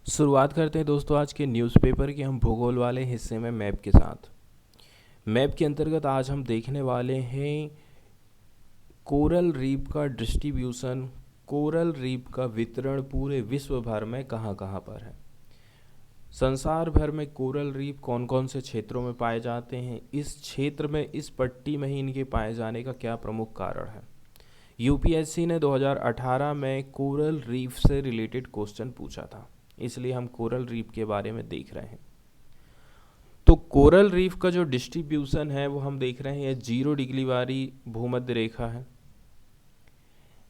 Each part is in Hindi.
शुरुआत करते हैं दोस्तों आज के न्यूज़पेपर के हम भूगोल वाले हिस्से में मैप के साथ। मैप के अंतर्गत आज हम देखने वाले हैं कोरल रीफ का डिस्ट्रीब्यूशन, कोरल रीफ का वितरण पूरे विश्व भर में कहाँ कहाँ पर है। संसार भर में कोरल रीफ कौन कौन से क्षेत्रों में पाए जाते हैं, इस क्षेत्र में इस पट्टी में ही इनके पाए जाने का क्या प्रमुख कारण है। यूपीएससी ने 2018 में कोरल रीफ से रिलेटेड क्वेश्चन पूछा था, इसलिए हम कोरल रीफ के बारे में देख रहे हैं। तो कोरल रीफ का जो डिस्ट्रीब्यूशन है वो हम देख रहे हैं 0 डिग्री वाली भूमध्य रेखा है।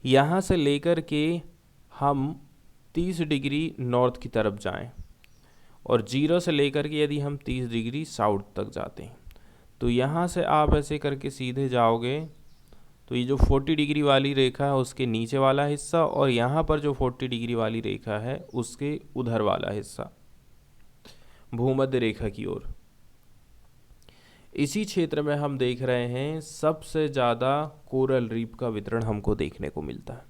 यहाँ से लेकर के हम 30 डिग्री नॉर्थ की तरफ जाएं और 0 से लेकर के यदि हम 30 डिग्री साउथ तक जाते हैं तो यहाँ से आप ऐसे करके सीधे जाओगे तो ये जो 40 डिग्री वाली रेखा है उसके नीचे वाला हिस्सा और यहाँ पर जो 40 डिग्री वाली रेखा है उसके उधर वाला हिस्सा भूमध्य रेखा की ओर। इसी क्षेत्र में हम देख रहे हैं सबसे ज़्यादा कोरल रीफ का वितरण हमको देखने को मिलता है।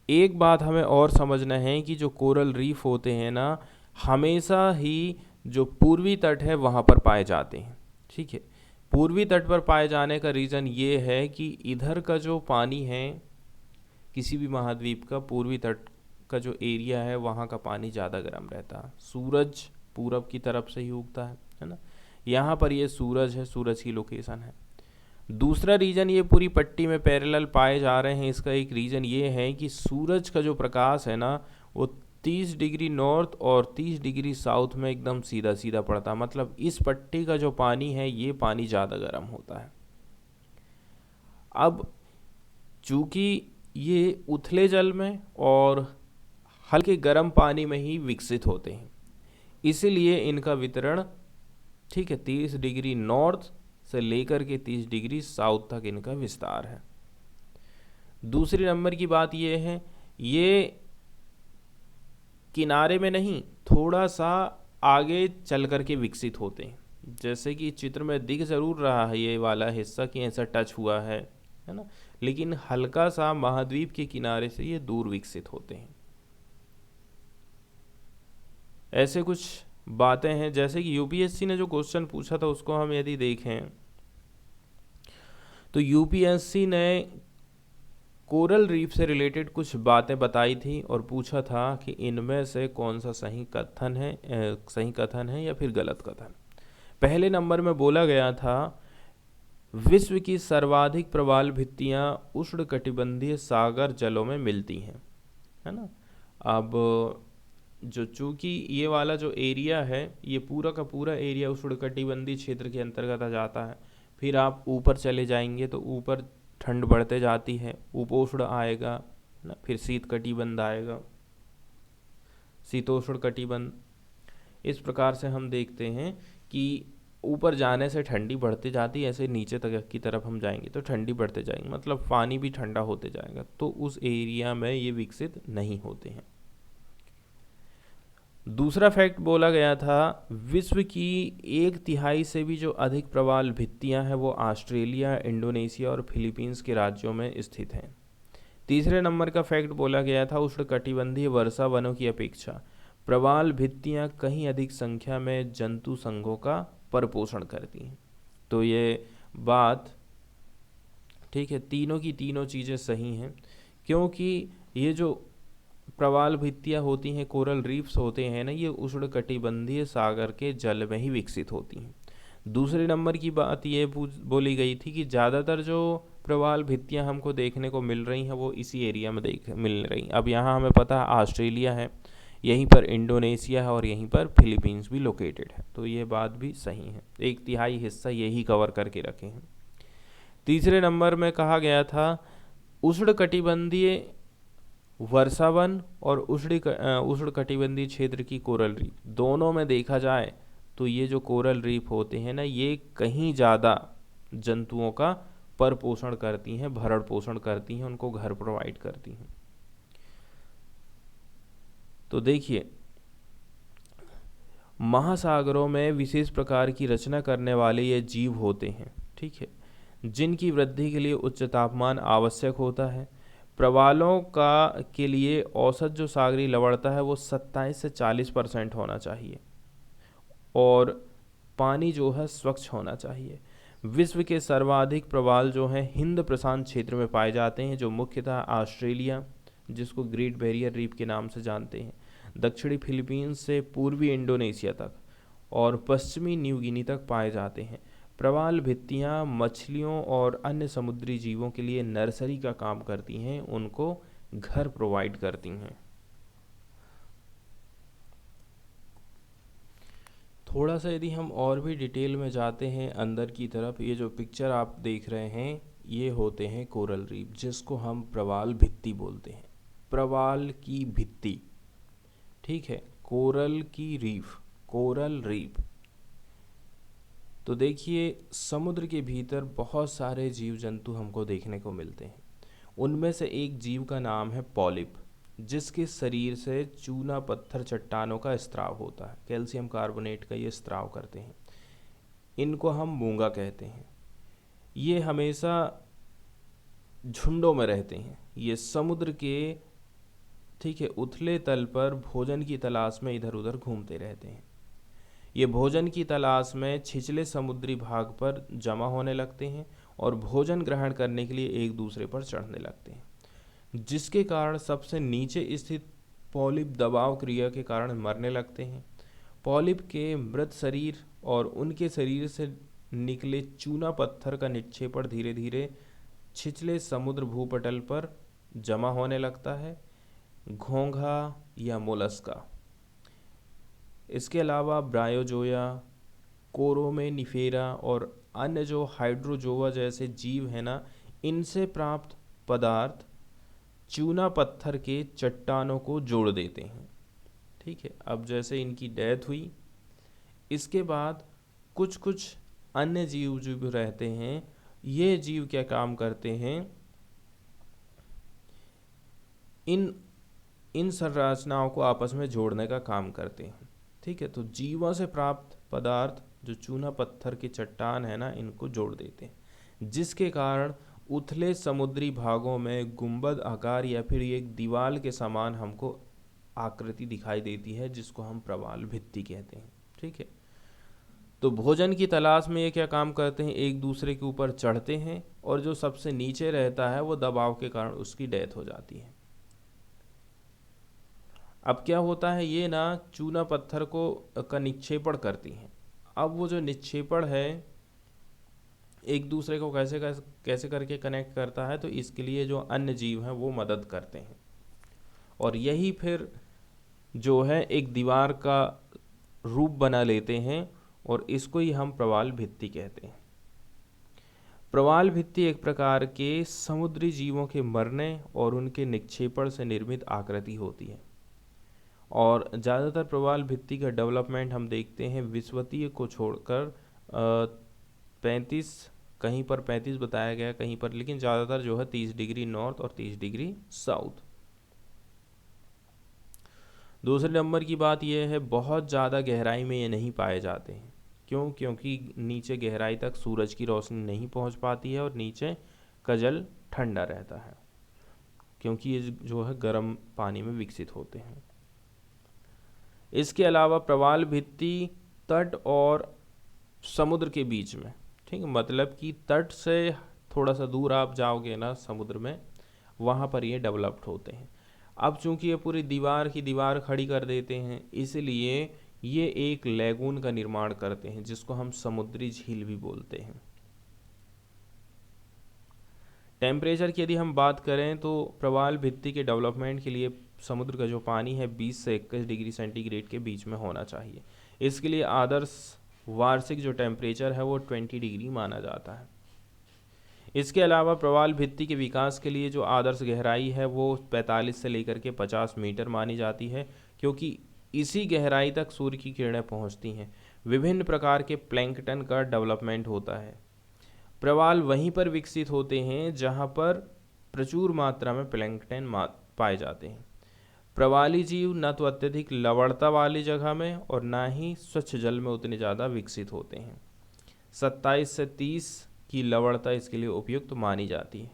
एक बात हमें और समझना है कि जो कोरल रीफ होते हैं ना, हमेशा ही जो पूर्वी तट है वहाँ पर पाए जाते हैं। ठीक है, पूर्वी तट पर पाए जाने का रीज़न ये है कि इधर का जो पानी है किसी भी महाद्वीप का, पूर्वी तट का जो एरिया है वहाँ का पानी ज़्यादा गर्म रहता है। सूरज पूरब की तरफ से ही उगता है ना। यहाँ पर ये सूरज है, सूरज की लोकेशन है। दूसरा रीज़न ये पूरी पट्टी में पैरेलल पाए जा रहे हैं, इसका एक रीज़न ये है कि सूरज का जो प्रकाश है ना वो 30 डिग्री नॉर्थ और 30 डिग्री साउथ में एकदम सीधा सीधा पड़ता है। मतलब इस पट्टी का जो पानी है ये पानी ज़्यादा गर्म होता है। अब चूँकि ये उथले जल में और हल्के गर्म पानी में ही विकसित होते हैं, इसीलिए इनका वितरण, ठीक है, 30 डिग्री नॉर्थ से लेकर के 30 डिग्री साउथ तक इनका विस्तार है। दूसरी नंबर की बात ये है, ये किनारे में नहीं, थोड़ा सा आगे चल कर के विकसित होते हैं। जैसे कि चित्र में दिख ज़रूर रहा है ये वाला हिस्सा कि ऐसा टच हुआ है ना, लेकिन हल्का सा महाद्वीप के किनारे से ये दूर विकसित होते हैं। ऐसे कुछ बातें हैं। जैसे कि यूपीएससी ने जो क्वेश्चन पूछा था उसको हम यदि देखें तो यूपीएससी ने कोरल रीफ से रिलेटेड कुछ बातें बताई थी और पूछा था कि इनमें से कौन सा सही कथन है या फिर गलत कथन। पहले नंबर में बोला गया था विश्व की सर्वाधिक प्रवाल भित्तियाँ उष्णकटिबंधीय सागर जलों में मिलती हैं, है ना। अब जो चूँकि ये वाला जो एरिया है ये पूरा का पूरा एरिया उष्णकटिबंधीय क्षेत्र के अंतर्गत आ जाता है। फिर आप ऊपर चले जाएंगे तो ऊपर ठंड बढ़ते जाती है, उपोष्ण आएगा ना, फिर शीत कटिबंध आएगा, शीतोष्ण कटिबंध। इस प्रकार से हम देखते हैं कि ऊपर जाने से ठंडी बढ़ती जाती है, ऐसे नीचे तक की तरफ हम जाएंगे तो ठंडी बढ़ते जाएंगे, मतलब पानी भी ठंडा होते जाएगा, तो उस एरिया में ये विकसित नहीं होते हैं। दूसरा फैक्ट बोला गया था विश्व की 1/3 से भी जो अधिक प्रवाल भित्तियां हैं वो ऑस्ट्रेलिया, इंडोनेशिया और फिलीपींस के राज्यों में स्थित हैं। तीसरे नंबर का फैक्ट बोला गया था उष्णकटिबंधीय वर्षा वनों की अपेक्षा प्रवाल भित्तियां कहीं अधिक संख्या में जंतु संघों का परपोषण करती हैं। तो ये बात, ठीक है, तीनों की तीनों चीज़ें सही हैं, क्योंकि ये जो प्रवाल भित्तियाँ होती हैं, कोरल रीफ्स होते हैं ना, ये उष्णकटिबंधीय सागर के जल में ही विकसित होती हैं। दूसरे नंबर की बात ये बोली गई थी कि ज़्यादातर जो प्रवाल भित्तियाँ हमको देखने को मिल रही हैं वो इसी एरिया में मिल रही। अब यहाँ हमें पता है ऑस्ट्रेलिया है, यहीं पर इंडोनेशिया है और यहीं पर फिलीपींस भी लोकेटेड है, तो ये बात भी सही है। 1/3 हिस्सा यही कवर करके रखे हैं। तीसरे नंबर में कहा गया था उष्णकटिबंधीय वर्षावन और उष्णकटिबंधीय क्षेत्र की कोरल रीफ, दोनों में देखा जाए तो ये जो कोरल रीफ होते हैं ना ये कहीं ज़्यादा जंतुओं का पर पोषण करती हैं, भरण पोषण करती हैं, उनको घर प्रोवाइड करती हैं। तो देखिए, महासागरों में विशेष प्रकार की रचना करने वाले ये जीव होते हैं, ठीक है, जिनकी वृद्धि के लिए उच्च तापमान आवश्यक होता है। प्रवालों का के लिए औसत जो सागरी लवणता है वो 27 से 40% होना चाहिए और पानी जो है स्वच्छ होना चाहिए। विश्व के सर्वाधिक प्रवाल जो हैं हिंद प्रशांत क्षेत्र में पाए जाते हैं, जो मुख्यतः ऑस्ट्रेलिया, जिसको ग्रेट बैरियर रीफ के नाम से जानते हैं, दक्षिणी फिलीपींस से पूर्वी इंडोनेशिया तक और पश्चिमी न्यू गिनी तक पाए जाते हैं। प्रवाल भित्तियाँ मछलियों और अन्य समुद्री जीवों के लिए नर्सरी का काम करती हैं, उनको घर प्रोवाइड करती हैं। थोड़ा सा यदि हम और भी डिटेल में जाते हैं अंदर की तरफ, ये जो पिक्चर आप देख रहे हैं ये होते हैं कोरल रीफ, जिसको हम प्रवाल भित्ति बोलते हैं। प्रवाल की भित्ति, ठीक है, कोरल की रीफ, कोरल रीफ। तो देखिए समुद्र के भीतर बहुत सारे जीव जंतु हमको देखने को मिलते हैं। उनमें से एक जीव का नाम है पॉलिप, जिसके शरीर से चूना पत्थर चट्टानों का स्त्राव होता है, कैल्शियम कार्बोनेट का ये स्त्राव करते हैं। इनको हम मूंगा कहते हैं। ये हमेशा झुंडों में रहते हैं। ये समुद्र के, ठीक है, उथले तल पर भोजन की तलाश में इधर उधर घूमते रहते हैं। ये भोजन की तलाश में छिछले समुद्री भाग पर जमा होने लगते हैं और भोजन ग्रहण करने के लिए एक दूसरे पर चढ़ने लगते हैं, जिसके कारण सबसे नीचे स्थित पॉलिप दबाव क्रिया के कारण मरने लगते हैं। पॉलिप के मृत शरीर और उनके शरीर से निकले चूना पत्थर का निक्षेपण धीरे धीरे छिछले समुद्र भूपटल पर जमा होने लगता है, घोंघा या मोलस्का। इसके अलावा ब्रायोजोया, कोरोमेनिफेरा और अन्य जो हाइड्रोजोआ जैसे जीव हैं ना, इनसे प्राप्त पदार्थ चूना पत्थर के चट्टानों को जोड़ देते हैं। ठीक है, अब जैसे इनकी डेथ हुई, इसके बाद कुछ कुछ अन्य जीव जो भी रहते हैं, ये जीव क्या काम करते हैं, इन संरचनाओं को आपस में जोड़ने का काम करते हैं। ठीक है, तो जीवों से प्राप्त पदार्थ जो चूना पत्थर के चट्टान है ना, इनको जोड़ देते हैं, जिसके कारण उथले समुद्री भागों में गुंबद आकार या फिर एक दीवार के समान हमको आकृति दिखाई देती है, जिसको हम प्रवाल भित्ति कहते हैं। ठीक है, तो भोजन की तलाश में ये क्या काम करते हैं, एक दूसरे के ऊपर चढ़ते हैं और जो सबसे नीचे रहता है वो दबाव के कारण उसकी डेथ हो जाती है। अब क्या होता है, ये ना चूना पत्थर का निक्षेपण करती हैं। अब वो जो निक्षेपण है एक दूसरे को कैसे करके कनेक्ट करता है, तो इसके लिए जो अन्य जीव हैं वो मदद करते हैं और यही फिर जो है एक दीवार का रूप बना लेते हैं और इसको ही हम प्रवाल भित्ति कहते हैं। प्रवाल भित्ति एक प्रकार के समुद्री जीवों के मरने और उनके निक्षेपण से निर्मित आकृति होती है और ज़्यादातर प्रवाल भित्ति का डेवलपमेंट हम देखते हैं विषुवतीय को छोड़कर 35, कहीं पर 35 बताया गया कहीं पर, लेकिन ज़्यादातर जो है 30 डिग्री नॉर्थ और 30 डिग्री साउथ। दूसरे नंबर की बात यह है, बहुत ज़्यादा गहराई में ये नहीं पाए जाते हैं। क्यों? क्योंकि नीचे गहराई तक सूरज की रोशनी नहीं पहुंच पाती है और नीचे का जल ठंडा रहता है, क्योंकि ये जो है गर्म पानी में विकसित होते हैं। इसके अलावा प्रवाल भित्ति तट और समुद्र के बीच में, ठीक है, मतलब कि तट से थोड़ा सा दूर आप जाओगे ना समुद्र में, वहाँ पर ये डेवलप्ड होते हैं। अब चूंकि ये पूरी दीवार की दीवार खड़ी कर देते हैं, इसलिए ये एक लैगून का निर्माण करते हैं, जिसको हम समुद्री झील भी बोलते हैं। टेम्परेचर की यदि हम बात करें तो प्रवाल भित्ति के डेवलपमेंट के लिए समुद्र का जो पानी है 20 से 21 डिग्री सेंटीग्रेड के बीच में होना चाहिए। इसके लिए आदर्श वार्षिक जो टेम्परेचर है वो 20 डिग्री माना जाता है। इसके अलावा प्रवाल भित्ति के विकास के लिए जो आदर्श गहराई है वो 45 से लेकर के 50 मीटर मानी जाती है, क्योंकि इसी गहराई तक सूर्य की किरणें पहुंचती हैं। विभिन्न प्रकार के प्लैंकटन का डेवलपमेंट होता है। प्रवाल वहीं पर विकसित होते हैं जहां पर प्रचुर मात्रा में प्लैंकटन पाए जाते हैं। प्रवाली जीव न तो अत्यधिक लवणता वाली जगह में और ना ही स्वच्छ जल में उतने ज़्यादा विकसित होते हैं। 27 से 30 की लवणता इसके लिए उपयुक्त मानी जाती है।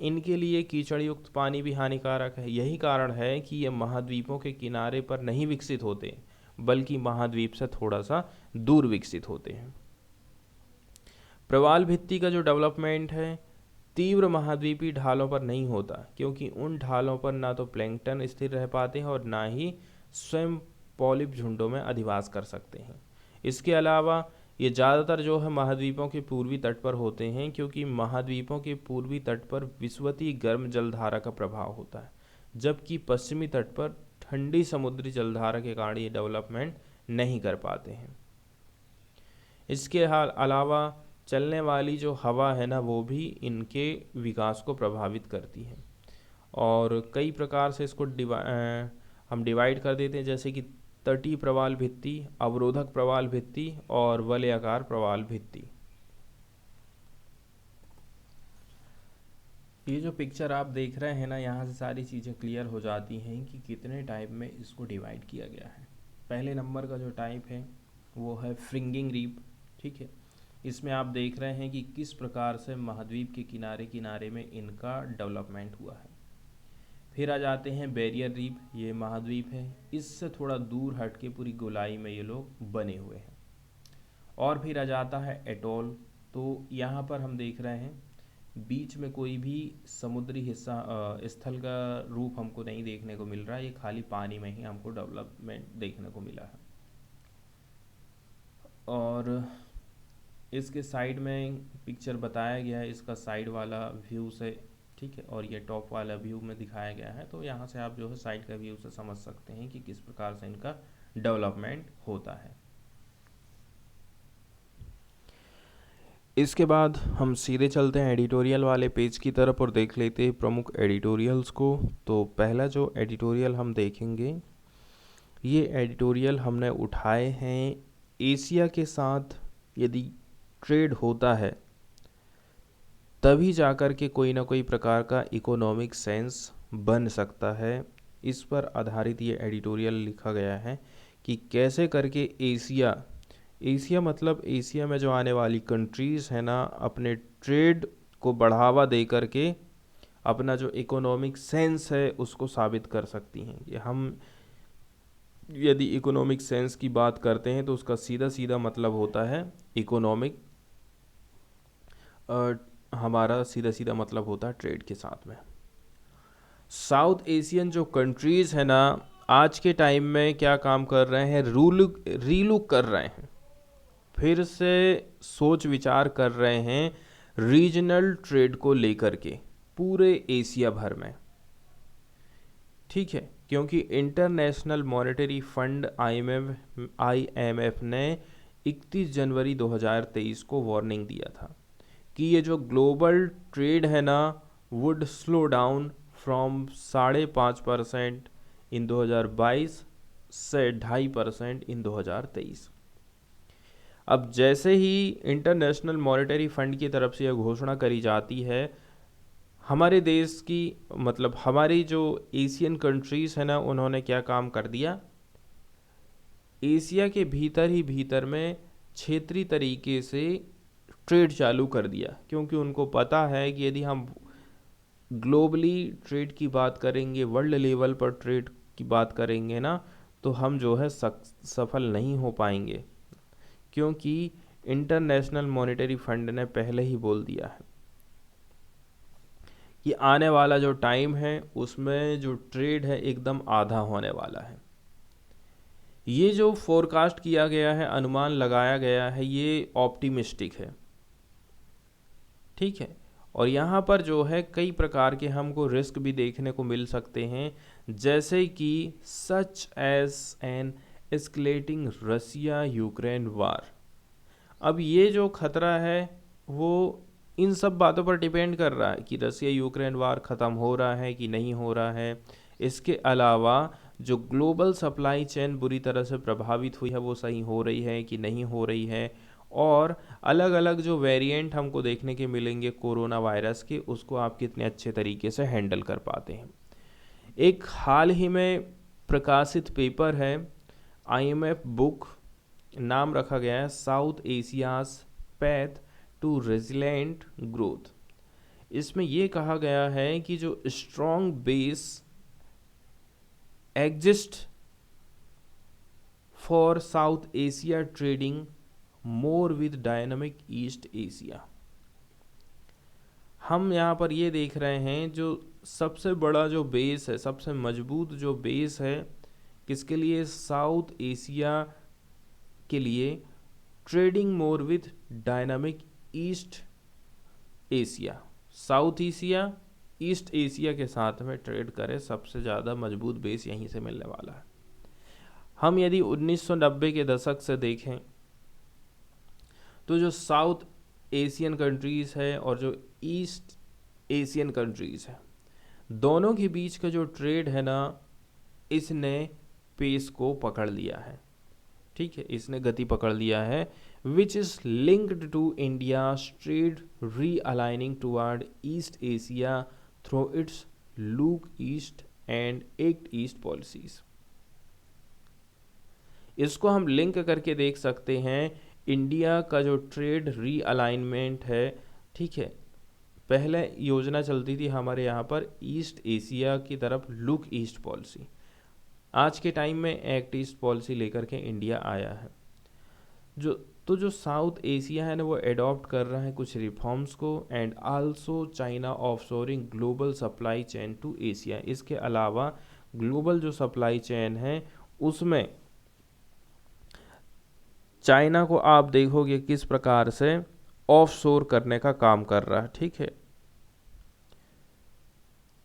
इनके लिए कीचड़ युक्त पानी भी हानिकारक है। यही कारण है कि ये महाद्वीपों के किनारे पर नहीं विकसित होते, बल्कि महाद्वीप से थोड़ा सा दूर विकसित होते हैं। प्रवाल भित्ति का जो डेवलपमेंट है तीव्र महाद्वीपीय ढालों पर नहीं होता, क्योंकि उन ढालों पर ना तो प्लैंकटन स्थिर रह पाते हैं और ना ही स्वयं पॉलिप झुंडों में अधिवास कर सकते हैं। इसके अलावा ये ज़्यादातर जो है महाद्वीपों के पूर्वी तट पर होते हैं, क्योंकि महाद्वीपों के पूर्वी तट पर विषुवतीय गर्म जलधारा का प्रभाव होता है, जबकि पश्चिमी तट पर ठंडी समुद्री जलधारा के कारण ये डेवलपमेंट नहीं कर पाते हैं। इसके अलावा चलने वाली जो हवा है ना, वो भी इनके विकास को प्रभावित करती है। और कई प्रकार से इसको हम डिवाइड कर देते हैं, जैसे कि तटीय प्रवाल भित्ति, अवरोधक प्रवाल भित्ति और वलयाकार प्रवाल भित्ति। ये जो पिक्चर आप देख रहे हैं ना, यहाँ से सारी चीज़ें क्लियर हो जाती हैं कि कितने टाइप में इसको डिवाइड किया गया है। पहले नंबर का जो टाइप है वो है फ्रिंगिंग रीफ, ठीक है। इसमें आप देख रहे हैं कि किस प्रकार से महाद्वीप के किनारे किनारे में इनका डेवलपमेंट हुआ है। फिर आ जाते हैं बैरियर रीफ, ये महाद्वीप है, इससे थोड़ा दूर हट के पूरी गोलाई में ये लोग बने हुए हैं। और फिर आ जाता है एटोल, तो यहाँ पर हम देख रहे हैं बीच में कोई भी समुद्री हिस्सा स्थल का रूप हमको नहीं देखने को मिल रहा है, ये खाली पानी में ही हमको डेवलपमेंट देखने को मिला है। और इसके साइड में पिक्चर बताया गया है, इसका साइड वाला व्यू से, ठीक है, और ये टॉप वाला व्यू में दिखाया गया है। तो यहाँ से आप जो है साइड का व्यू से समझ सकते हैं कि किस प्रकार से इनका डेवलपमेंट होता है। इसके बाद हम सीधे चलते हैं एडिटोरियल वाले पेज की तरफ और देख लेते हैं प्रमुख एडिटोरियल्स को। तो पहला जो एडिटोरियल हम देखेंगे, ये एडिटोरियल हमने उठाए हैं, एशिया के साथ यदि ट्रेड होता है तभी जाकर के कोई ना कोई प्रकार का इकोनॉमिक सेंस बन सकता है। इस पर आधारित ये एडिटोरियल लिखा गया है कि कैसे करके एशिया मतलब एशिया में जो आने वाली कंट्रीज़ है ना, अपने ट्रेड को बढ़ावा दे करके अपना जो इकोनॉमिक सेंस है उसको साबित कर सकती हैं। कि हम यदि इकोनॉमिक सेंस की बात करते हैं तो उसका सीधा सीधा मतलब होता है इकोनॉमिक, हमारा सीधा सीधा मतलब होता है ट्रेड के साथ में। साउथ एशियन जो कंट्रीज़ है ना, आज के टाइम में क्या काम कर रहे हैं, रीलुक कर रहे हैं, फिर से सोच विचार कर रहे हैं रीजनल ट्रेड को लेकर के पूरे एशिया भर में, ठीक है। क्योंकि इंटरनेशनल मॉनेटरी फंड IMF ने 31 जनवरी 2023 को वार्निंग दिया था कि ये जो ग्लोबल ट्रेड है ना वुड स्लो डाउन फ्रॉम 5.5% इन 2022 से 2.5% इन 2023। अब जैसे ही इंटरनेशनल मॉनेटरी फंड की तरफ से यह घोषणा करी जाती है, हमारे देश की मतलब हमारी जो एशियन कंट्रीज़ है ना, उन्होंने क्या काम कर दिया, एशिया के भीतर ही भीतर में क्षेत्रीय तरीके से ट्रेड चालू कर दिया। क्योंकि उनको पता है कि यदि हम ग्लोबली ट्रेड की बात करेंगे, वर्ल्ड लेवल पर ट्रेड की बात करेंगे ना, तो हम जो है सफल नहीं हो पाएंगे, क्योंकि इंटरनेशनल मॉनेटरी फंड ने पहले ही बोल दिया है कि आने वाला जो टाइम है उसमें जो ट्रेड है एकदम आधा होने वाला है। ये जो फोरकास्ट किया गया है, अनुमान लगाया गया है, ये ऑप्टिमिस्टिक है, ठीक है। और यहाँ पर जो है कई प्रकार के हमको रिस्क भी देखने को मिल सकते हैं, जैसे कि such as an escalating Russia Ukraine war. अब ये जो खतरा है वो इन सब बातों पर डिपेंड कर रहा है कि रसिया यूक्रेन वार ख़त्म हो रहा है कि नहीं हो रहा है। इसके अलावा जो ग्लोबल सप्लाई चेन बुरी तरह से प्रभावित हुई है वो सही हो रही है कि नहीं हो रही है, और अलग अलग जो वेरिएंट हमको देखने के मिलेंगे कोरोना वायरस के, उसको आप कितने अच्छे तरीके से हैंडल कर पाते हैं। एक हाल ही में प्रकाशित पेपर है, IMF बुक, नाम रखा गया है South Asia's path to resilient growth. इसमें ये कहा गया है कि जो strong base exist for South Asia trading more with dynamic East Asia. हम यहाँ पर ये देख रहे हैं जो सबसे बड़ा जो बेस है, सबसे मजबूत जो बेस है किसके लिए, साउथ एशिया के लिए, trading more with dynamic East Asia. South Asia east Asia के साथ में ट्रेड करे, सबसे ज़्यादा मजबूत बेस यहीं से मिलने वाला है। हम यदि 1990 के दशक से देखें तो जो साउथ एशियन कंट्रीज़ है और जो ईस्ट एशियन कंट्रीज़ है, दोनों के बीच का जो ट्रेड है ना, इसने पेस को पकड़ लिया है। ठीक है, इसने गति पकड़ लिया है, which is linked to India trade realigning toward East Asia through its look East and act East policies. इसको हम लिंक करके देख सकते हैं, इंडिया का जो ट्रेड रीअलाइनमेंट है, ठीक है, पहले योजना चलती थी हमारे यहाँ पर ईस्ट एशिया की तरफ लुक ईस्ट पॉलिसी, आज के टाइम में एक्ट ईस्ट पॉलिसी लेकर के इंडिया आया है। जो साउथ एशिया है ना, वो एडॉप्ट कर रहा है कुछ रिफॉर्म्स को, and also China offshoring global supply chain to Asia. इसके अलावा ग्लोबल जो सप्लाई चेन है उसमें चाइना को आप देखोगे किस प्रकार से ऑफशोर करने का काम कर रहा है। ठीक है,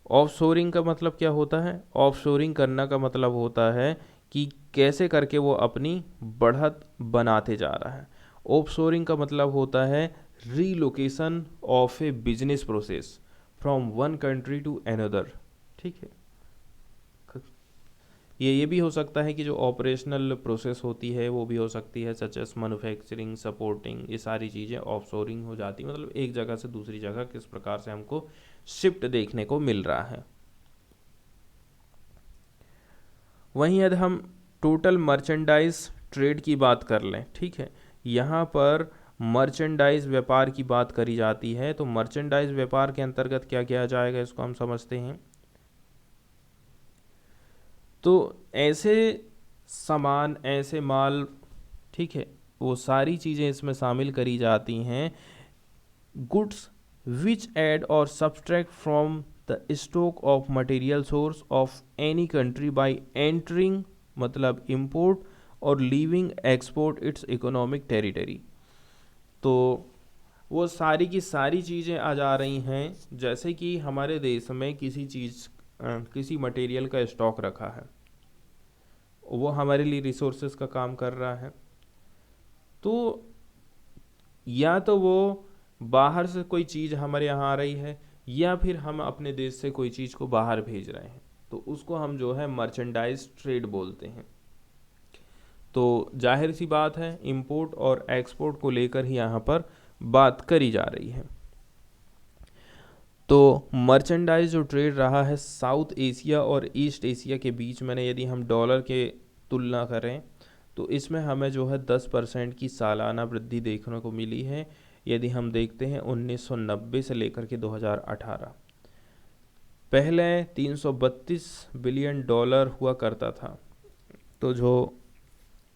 ऑफशोरिंग का मतलब क्या होता है, ऑफशोरिंग करना का मतलब होता है कि कैसे करके वो अपनी बढ़त बनाते जा रहा है। ऑफशोरिंग का मतलब होता है relocation of a business process from one country to another. ठीक है, ये भी हो सकता है कि जो ऑपरेशनल प्रोसेस होती है वो भी हो सकती है, सच एस मैन्युफैक्चरिंग, सपोर्टिंग, ये सारी चीज़ें ऑफशोरिंग हो जाती है। मतलब एक जगह से दूसरी जगह किस प्रकार से हमको शिफ्ट देखने को मिल रहा है। वहीं यदि हम टोटल मर्चेंडाइज ट्रेड की बात कर लें, ठीक है, यहाँ पर मर्चेंडाइज व्यापार की बात करी जाती है। तो मर्चेंडाइज व्यापार के अंतर्गत क्या किया जाएगा, इसको हम समझते हैं। तो ऐसे सामान, ऐसे माल, ठीक है, वो सारी चीज़ें इसमें शामिल करी जाती हैं, गुड्स विच ऐड और subtract from the stock of material source of any country bye entering, मतलब इंपोर्ट, और leaving export it's economic territory. तो वो सारी की सारी चीज़ें आ जा रही हैं, जैसे कि हमारे देश में किसी मटेरियल का स्टॉक रखा है, वो हमारे लिए रिसोर्सेज का काम कर रहा है, तो या तो वो बाहर से कोई चीज़ हमारे यहाँ आ रही है, या फिर हम अपने देश से कोई चीज़ को बाहर भेज रहे हैं, तो उसको हम जो है मर्चेंडाइज ट्रेड बोलते हैं। तो जाहिर सी बात है, इंपोर्ट और एक्सपोर्ट को लेकर ही यहाँ पर बात करी जा रही है। तो मर्चेंडाइज जो ट्रेड रहा है साउथ एशिया और ईस्ट एशिया के बीच में, यदि हम डॉलर के तुलना करें तो इसमें हमें जो है 10% की सालाना वृद्धि देखने को मिली है। यदि हम देखते हैं 1990 से लेकर के 2018, पहले 332 बिलियन डॉलर हुआ करता था, तो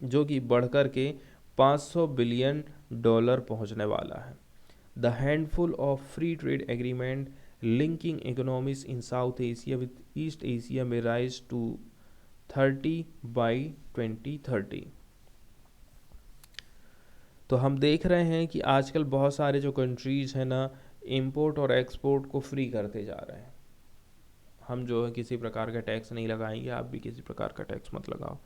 जो कि बढ़कर के 500 बिलियन डॉलर पहुंचने वाला है। The handful of free trade agreement linking economies in south Asia with east Asia में राइज टू 30 बाई 2030। तो हम देख रहे हैं कि आजकल बहुत सारे जो कंट्रीज़ हैं ना, इंपोर्ट और एक्सपोर्ट को फ्री करते जा रहे हैं। हम जो है किसी प्रकार का टैक्स नहीं लगाएंगे, आप भी किसी प्रकार का टैक्स मत लगाओ।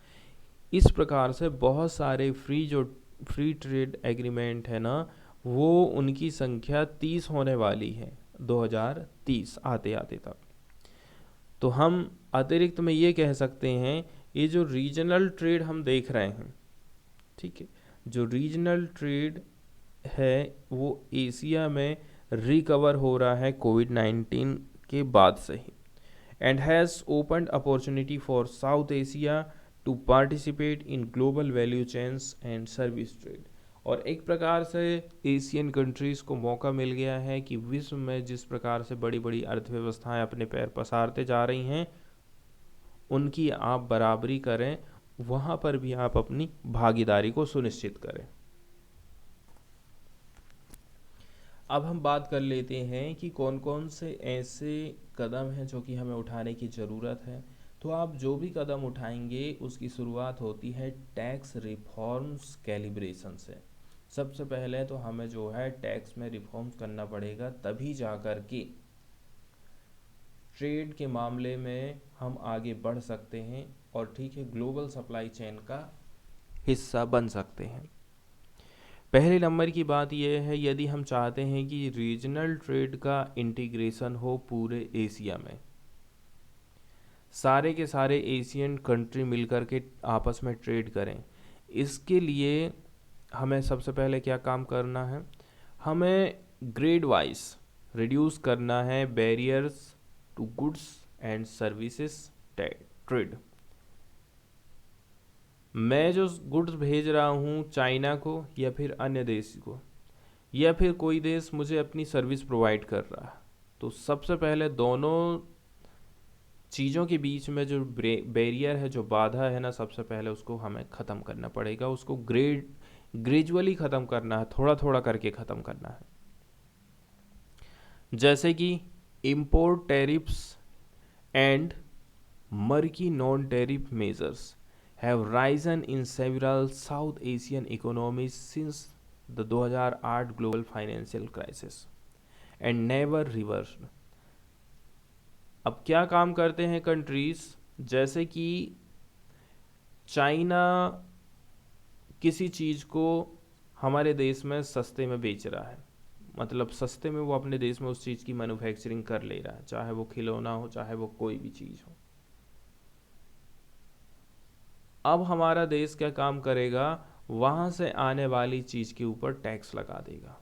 इस प्रकार से बहुत सारे फ्री ट्रेड एग्रीमेंट है ना, वो उनकी संख्या 30 होने वाली है 2030 आते आते तक। तो हम अतिरिक्त में ये कह सकते हैं, ये जो रीजनल ट्रेड हम देख रहे हैं, ठीक है, जो रीजनल ट्रेड है वो एशिया में रिकवर हो रहा है कोविड-19 के बाद से ही, and has opened opportunity for South Asia to participate in global value chains and service trade. और एक प्रकार से एशियन कंट्रीज़ को मौका मिल गया है कि विश्व में जिस प्रकार से बड़ी बड़ी अर्थव्यवस्थाएं अपने पैर पसारते जा रही हैं, उनकी आप बराबरी करें, वहाँ पर भी आप अपनी भागीदारी को सुनिश्चित करें। अब हम बात कर लेते हैं कि कौन कौन से ऐसे कदम हैं जो कि हमें उठाने की ज़रूरत है। तो आप जो भी कदम उठाएंगे उसकी शुरुआत होती है टैक्स रिफॉर्म्स कैलिब्रेशन से। सबसे पहले तो हमें जो है टैक्स में रिफॉर्म्स करना पड़ेगा, तभी जा कर के ट्रेड के मामले में हम आगे बढ़ सकते हैं और ठीक है ग्लोबल सप्लाई चेन का हिस्सा बन सकते हैं। पहले नंबर की बात यह है, यदि हम चाहते हैं कि रीजनल ट्रेड का इंटीग्रेशन हो पूरे एशिया में, सारे के सारे एशियन कंट्री मिलकर के आपस में ट्रेड करें, इसके लिए हमें सबसे पहले क्या काम करना है, हमें ग्रेड वाइज रिड्यूस करना है barriers to goods and services trade. मैं जो गुड्स भेज रहा हूँ चाइना को या फिर अन्य देश को, या फिर कोई देश मुझे अपनी सर्विस प्रोवाइड कर रहा है, तो सबसे पहले दोनों चीज़ों के बीच में जो बैरियर है, जो बाधा है ना, सबसे पहले उसको हमें ख़त्म करना पड़ेगा। उसको ग्रेजुअली ख़त्म करना है, थोड़ा थोड़ा करके ख़त्म करना है। जैसे कि import tariffs and murky non tariff measures have risen in several South Asian economies since the 2008 global financial crisis and never reversed। अब क्या काम करते हैं कंट्रीज, जैसे कि चाइना किसी चीज़ को हमारे देश में सस्ते में बेच रहा है, मतलब सस्ते में वो अपने देश में उस चीज़ की मैन्युफैक्चरिंग कर ले रहा है, चाहे वो खिलौना हो, चाहे वो कोई भी चीज़ हो। अब हमारा देश क्या काम करेगा, वहाँ से आने वाली चीज़ के ऊपर टैक्स लगा देगा।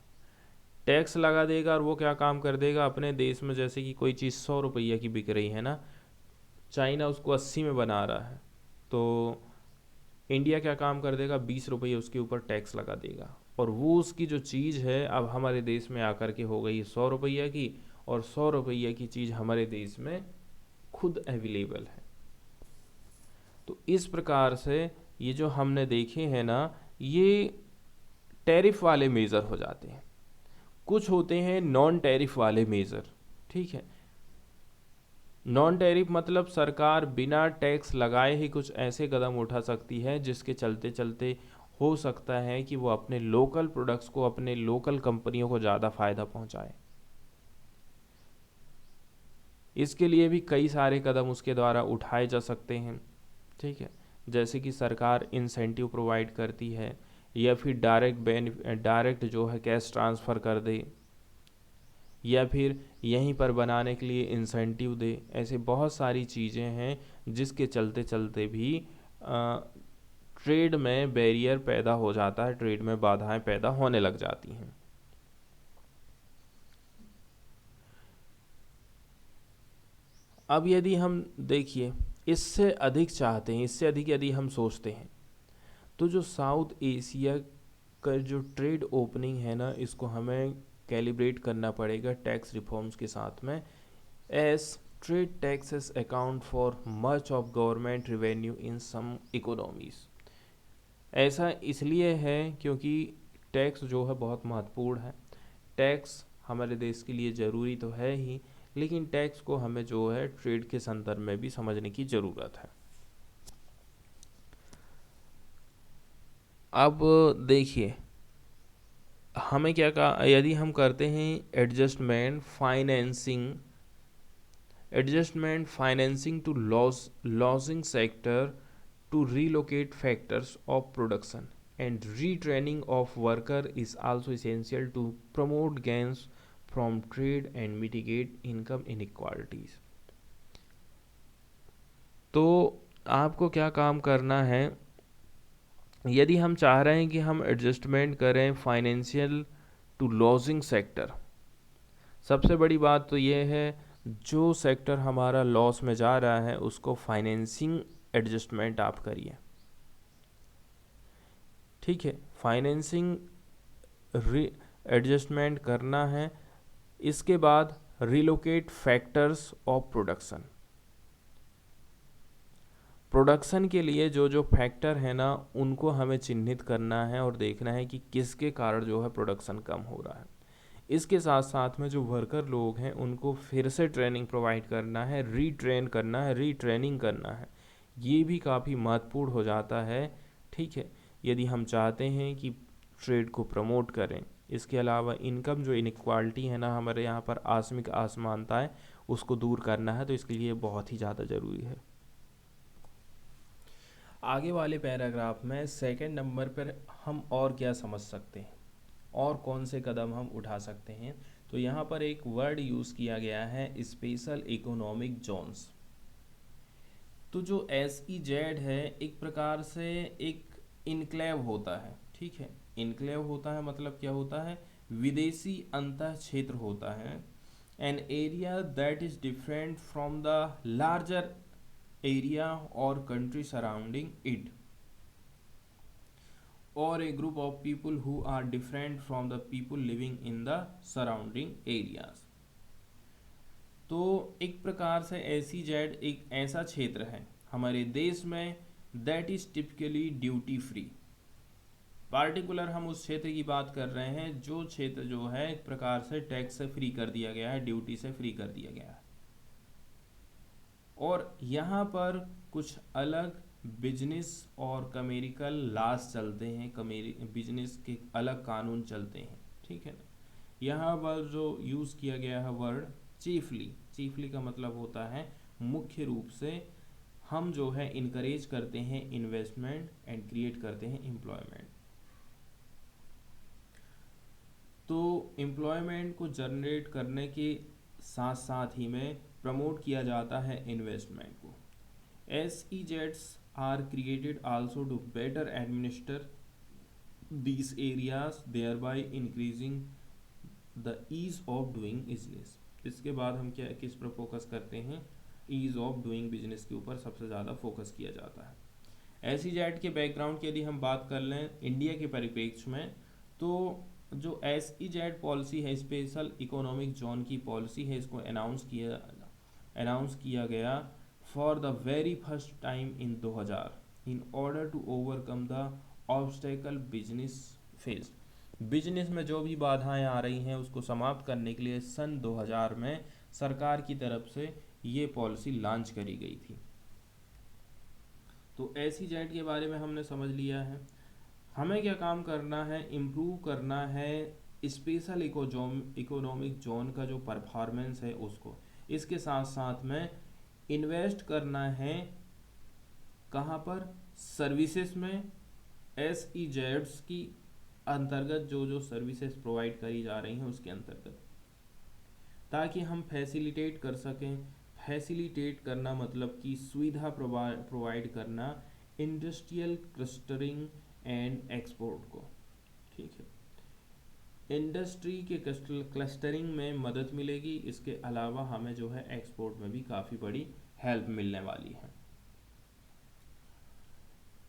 टैक्स लगा देगा और वो क्या काम कर देगा, अपने देश में जैसे कि कोई चीज़ 100 रुपये की बिक रही है ना, चाइना उसको 80 में बना रहा है, तो इंडिया क्या काम कर देगा, 20 रुपये उसके ऊपर टैक्स लगा देगा। और वो उसकी जो चीज़ है अब हमारे देश में आकर के हो गई 100 रुपये की, और 100 रुपये की चीज़ हमारे देश में खुद अवेलेबल है। तो इस प्रकार से ये जो हमने देखे हैं ना, ये टैरिफ वाले मेज़र हो जाते हैं। कुछ होते हैं नॉन टैरिफ वाले मेज़र, ठीक है। नॉन टैरिफ मतलब सरकार बिना टैक्स लगाए ही कुछ ऐसे कदम उठा सकती है जिसके चलते चलते हो सकता है कि वो अपने लोकल प्रोडक्ट्स को, अपने लोकल कंपनियों को ज़्यादा फ़ायदा पहुंचाए। इसके लिए भी कई सारे कदम उसके द्वारा उठाए जा सकते हैं, ठीक है। जैसे कि सरकार इंसेंटिव प्रोवाइड करती है, या फिर डायरेक्ट जो है कैश ट्रांसफ़र कर दे, या फिर यहीं पर बनाने के लिए इंसेंटिव दे। ऐसे बहुत सारी चीज़ें हैं जिसके चलते चलते भी ट्रेड में बैरियर पैदा हो जाता है, ट्रेड में बाधाएं पैदा होने लग जाती हैं। अब यदि हम देखिए इससे अधिक चाहते हैं, इससे अधिक यदि हम सोचते हैं, तो जो साउथ एशिया का जो ट्रेड ओपनिंग है ना, इसको हमें कैलिब्रेट करना पड़ेगा टैक्स रिफॉर्म्स के साथ में। As trade taxes account for much of government revenue in some economies. ऐसा इसलिए है क्योंकि टैक्स जो है बहुत महत्वपूर्ण है। टैक्स हमारे देश के लिए ज़रूरी तो है ही, लेकिन टैक्स को हमें जो है ट्रेड के संदर्भ में भी समझने की ज़रूरत है। अब देखिए हमें क्या कहा, यदि हम करते हैं adjustment financing to lodging sector to relocate factors of production and retraining of worker is also essential to promote gains from trade and mitigate income inequalities. तो आपको क्या काम करना है, यदि हम चाह रहे हैं कि हम एडजस्टमेंट करें फाइनेंशियल टू लॉजिंग सेक्टर, सबसे बड़ी बात तो ये है जो सेक्टर हमारा लॉस में जा रहा है उसको फाइनेंसिंग एडजस्टमेंट आप करिए, ठीक है। फाइनेंसिंग एडजस्टमेंट करना है। इसके बाद relocate factors of production, production के लिए जो जो फैक्टर है ना उनको हमें चिन्हित करना है और देखना है कि किसके कारण जो है प्रोडक्शन कम हो रहा है। इसके साथ साथ में जो वर्कर लोग हैं उनको फिर से ट्रेनिंग प्रोवाइड करना है, रीट्रेन करना है, रीट्रेनिंग करना है। ये भी काफ़ी महत्वपूर्ण हो जाता है, ठीक है, यदि हम चाहते हैं कि ट्रेड को प्रमोट करें। इसके अलावा इनकम जो इनक्वालिटी है ना हमारे यहाँ पर, आसमिक असमानताएं, उसको दूर करना है, तो इसके लिए बहुत ही ज़्यादा ज़रूरी है। आगे वाले पैराग्राफ में सेकंड नंबर पर हम और क्या समझ सकते हैं और कौन से कदम हम उठा सकते हैं, तो यहाँ पर एक वर्ड यूज़ किया गया है, स्पेशल इकोनॉमिक जोन्स। तो जो SEZ है एक प्रकार से एक इनक्लेव होता है, ठीक है। इनक्लेव होता है मतलब क्या होता है, विदेशी अंतः क्षेत्र होता है। An area that is different from the larger area और country surrounding it, or a group of people who are different from the people living in the surrounding areas। तो एक प्रकार से SEZ एक ऐसा क्षेत्र है हमारे देश में that is typically duty free. Particular हम उस क्षेत्र की बात कर रहे हैं जो क्षेत्र जो है एक प्रकार से टैक्स से फ्री कर दिया गया है, ड्यूटी से फ्री कर दिया गया है, और यहाँ पर कुछ अलग बिजनेस और कमेरिकल लॉज चलते हैं, बिजनेस के अलग कानून चलते हैं, ठीक है ना। यहाँ पर जो यूज़ किया गया है वर्ड चीफली, चीफली का मतलब होता है मुख्य रूप से। हम जो है इनकरेज करते हैं इन्वेस्टमेंट एंड क्रिएट करते हैं एम्प्लॉयमेंट। तो एम्प्लॉयमेंट को जनरेट करने के साथ साथ ही में प्रमोट किया जाता है इन्वेस्टमेंट को। SEZs are created also to better administer these areas, thereby increasing the ease of doing business। इसके बाद हम क्या किस पर फोकस करते हैं, ईज ऑफ डूइंग बिजनेस के ऊपर सबसे ज़्यादा फोकस किया जाता है। SEZ के बैकग्राउंड की यदि हम बात कर लें इंडिया के परिप्रेक्ष्य में, तो जो SEZ पॉलिसी है, स्पेशल इकोनॉमिक जोन की पॉलिसी है, इसको अनाउंस किया गया for the very first time in 2000 in order to overcome the obstacle business face. Business में जो भी बाधाएं आ रही हैं उसको समाप्त करने के लिए सन 2000 में सरकार की तरफ से ये पॉलिसी लॉन्च करी गई थी। तो SEZ के बारे में हमने समझ लिया है। हमें क्या काम करना है, इम्प्रूव करना है स्पेशल इकोनॉमिक जोन का जो परफॉर्मेंस है उसको। इसके साथ साथ में इन्वेस्ट करना है कहाँ पर, सर्विसेज में। SEZs की अंतर्गत जो जो सर्विसेज प्रोवाइड करी जा रही हैं उसके अंतर्गत, ताकि हम फैसिलिटेट कर सकें। फैसिलिटेट करना मतलब कि सुविधा प्रोवाइड करना इंडस्ट्रियल क्लस्टरिंग एंड एक्सपोर्ट को, ठीक है। इंडस्ट्री के क्लस्टरिंग में मदद मिलेगी, इसके अलावा हमें जो है एक्सपोर्ट में भी काफ़ी बड़ी हेल्प मिलने वाली है।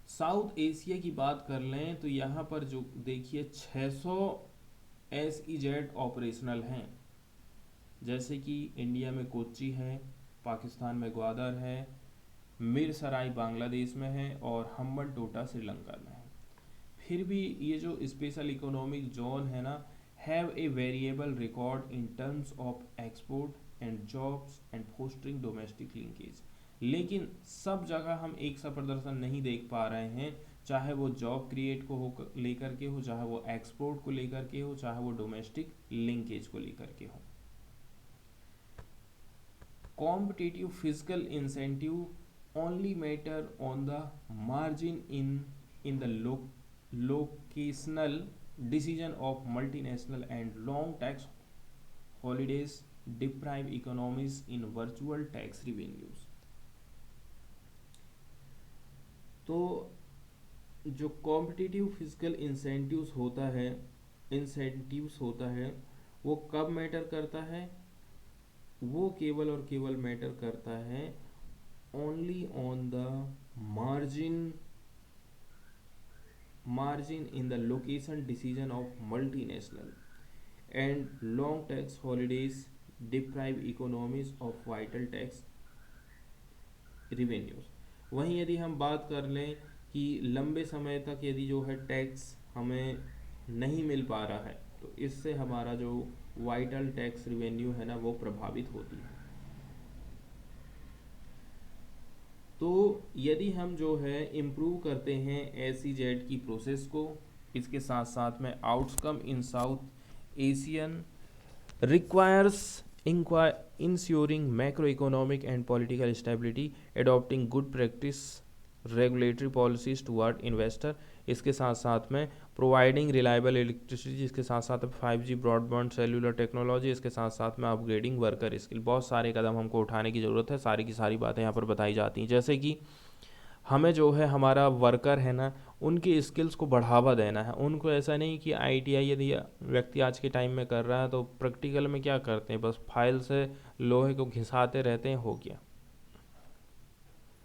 साउथ एशिया की बात कर लें तो यहाँ पर जो देखिए 600 SEZ ऑपरेशनल हैं, जैसे कि इंडिया में कोच्चि है, पाकिस्तान में ग्वादर है, मीरसराय बांग्लादेश में है और हम्बनटोटा श्रीलंका में है। फिर भी ये जो स्पेशल इकोनॉमिक जोन है ना, have a variable record in terms of export and jobs and fostering domestic linkage. लेकिन सब जगह हम एक सा प्रदर्शन नहीं देख पा रहे हैं, चाहे वो जॉब क्रिएट को हो लेकर के हो, चाहे वो एक्सपोर्ट को लेकर के हो, चाहे वो डोमेस्टिक लिंकेज को लेकर के हो। Competitive physical incentive only matter on the margin in the locational decision of multinational and long tax holidays deprive economies in virtual tax revenues। तो जो कॉम्पिटिटिव फिजिकल इंसेंटिव्स होता है वो कब मैटर करता है, वो केवल और केवल मैटर करता है only on the margin margin in the location decision of multinational, and long tax holidays deprive economies of vital tax revenues। वहीं यदि हम बात कर लें कि लंबे समय तक यदि जो है टैक्स हमें नहीं मिल पा रहा है तो इससे हमारा जो वाइटल टैक्स रिवेन्यू है ना वो प्रभावित होती है। तो यदि हम जो है इम्प्रूव करते हैं SEZ की प्रोसेस को, इसके साथ साथ में outcome in south Asian requires ensuring macroeconomic and political stability, adopting good practice regulatory policies toward investor, इसके साथ साथ में प्रोवाइडिंग रिलायबल इलेक्ट्रिसिटी, इसके साथ साथ में 5G ब्रॉडबैंड सेलुलर टेक्नोलॉजी, इसके साथ साथ में अपग्रेडिंग वर्कर स्किल। बहुत सारे कदम हमको उठाने की ज़रूरत है, सारी की सारी बातें यहाँ पर बताई जाती हैं। जैसे कि हमें जो है हमारा वर्कर है ना उनकी स्किल्स को बढ़ावा देना है। उनको ऐसा नहीं कि ITI यदि व्यक्ति आज के टाइम में कर रहा है तो प्रैक्टिकल में क्या करते हैं, बस फाइल से लोहे को घिसाते रहते हैं, हो गया।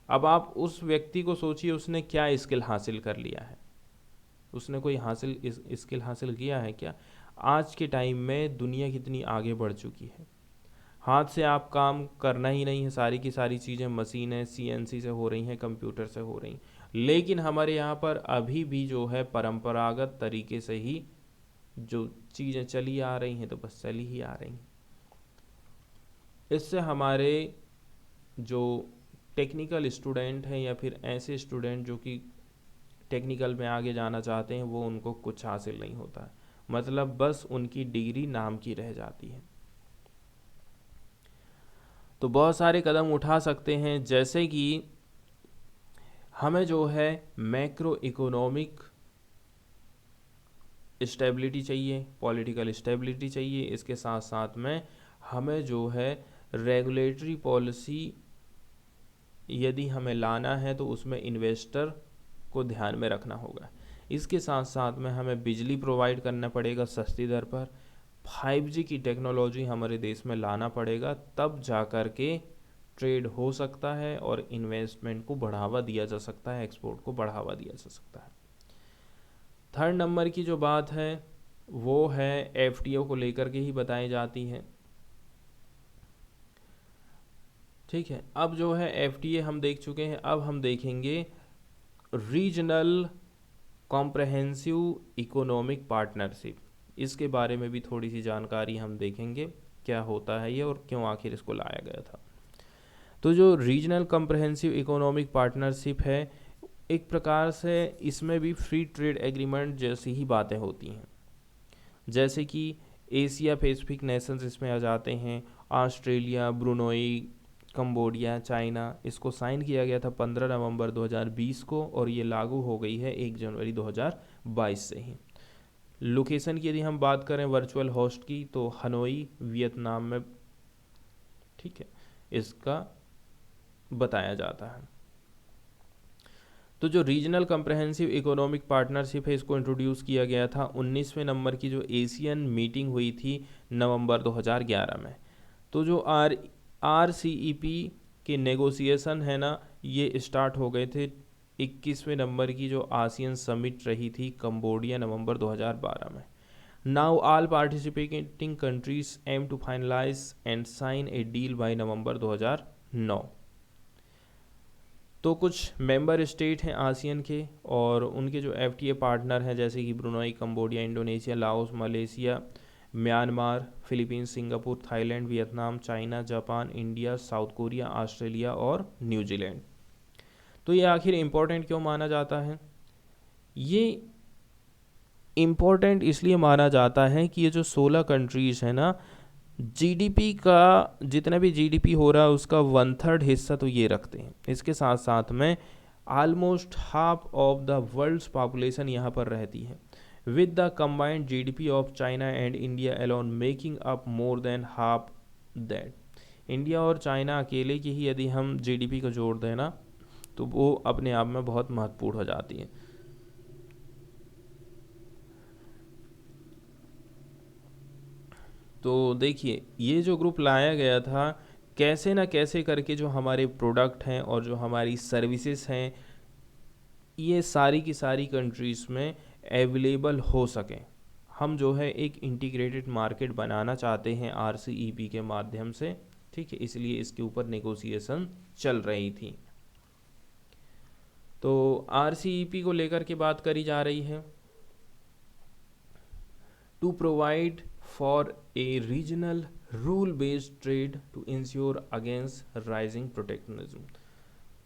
अब आप उस व्यक्ति को सोचिए उसने क्या स्किल हासिल कर लिया है, उसने कोई स्किल हासिल किया है क्या? आज के टाइम में दुनिया कितनी आगे बढ़ चुकी है, हाथ से आप काम करना ही नहीं है, सारी की सारी चीज़ें मशीनें CNC से हो रही हैं, कंप्यूटर से हो रही हैं। लेकिन हमारे यहाँ पर अभी भी जो है परंपरागत तरीके से ही जो चीज़ें चली आ रही हैं तो बस चली ही आ रही हैं। इससे हमारे जो टेक्निकल स्टूडेंट हैं या फिर ऐसे स्टूडेंट जो कि टेक्निकल में आगे जाना चाहते हैं वो उनको कुछ हासिल नहीं होता है, मतलब बस उनकी डिग्री नाम की रह जाती है। तो बहुत सारे कदम उठा सकते हैं, जैसे कि हमें जो है मैक्रो इकोनॉमिक स्टेबिलिटी चाहिए, पॉलिटिकल स्टेबिलिटी चाहिए, इसके साथ साथ में हमें जो है रेगुलेटरी पॉलिसी यदि हमें लाना है तो उसमें इन्वेस्टर को ध्यान में रखना होगा। इसके साथ साथ में हमें बिजली प्रोवाइड करना पड़ेगा सस्ती दर पर, 5G की टेक्नोलॉजी हमारे देश में लाना पड़ेगा, तब जा कर के ट्रेड हो सकता है और इन्वेस्टमेंट को बढ़ावा दिया जा सकता है, एक्सपोर्ट को बढ़ावा दिया जा सकता है। थर्ड नंबर की जो बात है वो है FTO को लेकर के ही बताई जाती है। ठीक है, अब जो है FTA हम देख चुके हैं, अब हम देखेंगे रीजनल कॉम्प्रहेंसिव इकोनॉमिक पार्टनरशिप। इसके बारे में भी थोड़ी सी जानकारी हम देखेंगे, क्या होता है ये और क्यों आखिर इसको लाया गया था। तो जो रीजनल कॉम्प्रहेंसिव इकोनॉमिक पार्टनरशिप है, एक प्रकार से इसमें भी फ्री ट्रेड एग्रीमेंट जैसी ही बातें होती हैं, जैसे कि एशिया पैसिफिक नेशंस इसमें आ जाते हैं, ऑस्ट्रेलिया, ब्रुनोई, कंबोडिया, चाइना। इसको साइन किया गया था 15 नवंबर 2020 को और ये लागू हो गई है 1 जनवरी 2022 से ही। लोकेशन की यदि हम बात करें वर्चुअल होस्ट की तो हनोई वियतनाम में, ठीक है, इसका बताया जाता है। तो जो रीजनल कम्प्रहेंसिव इकोनॉमिक पार्टनरशिप है इसको इंट्रोड्यूस किया गया था 19वें नंबर की जो एशियन मीटिंग हुई थी नवंबर 2011 में। तो जो RCEP के नेगोशिएशन है ना ये स्टार्ट हो गए थे 21वें नंबर की जो आसियन समिट रही थी कंबोडिया नवंबर 2012 में। Now all participating countries aim to finalise and sign a deal by November 2009। तो कुछ मेंबर स्टेट हैं आसियन के और उनके जो FTA पार्टनर हैं जैसे कि Brunei, Cambodia, Indonesia, Laos, Malaysia, Myanmar, Philippines, Singapore, Thailand, Vietnam, China, Japan, India, south Korea, Australia और न्यूजीलैंड। तो ये आखिर इम्पोर्टेंट क्यों माना जाता है? ये इम्पोर्टेंट इसलिए माना जाता है कि ये जो 16 कंट्रीज़ हैं ना, GDP का जितना भी GDP हो रहा है उसका 1/3 हिस्सा तो ये रखते हैं। इसके साथ साथ में almost half of the world's population यहाँ पर रहती है, with the combined GDP of China and India alone making up more than half that। India और चाइना अकेले की ही यदि हम GDP को जोड़ दें ना तो वो अपने आप में बहुत महत्वपूर्ण हो जाती है। तो देखिए ये जो ग्रुप लाया गया था कैसे ना कैसे करके जो हमारे प्रोडक्ट हैं और जो हमारी सर्विसेज हैं ये सारी की सारी कंट्रीज़ में अवेलेबल हो सकें। हम जो है एक इंटीग्रेटेड मार्केट बनाना चाहते हैं RCEP के माध्यम से, ठीक है, इसलिए इसके ऊपर नेगोशिएशन चल रही थी। तो RCEP को लेकर के बात करी जा रही है, to provide for a regional rule based trade to ensure against rising protectionism.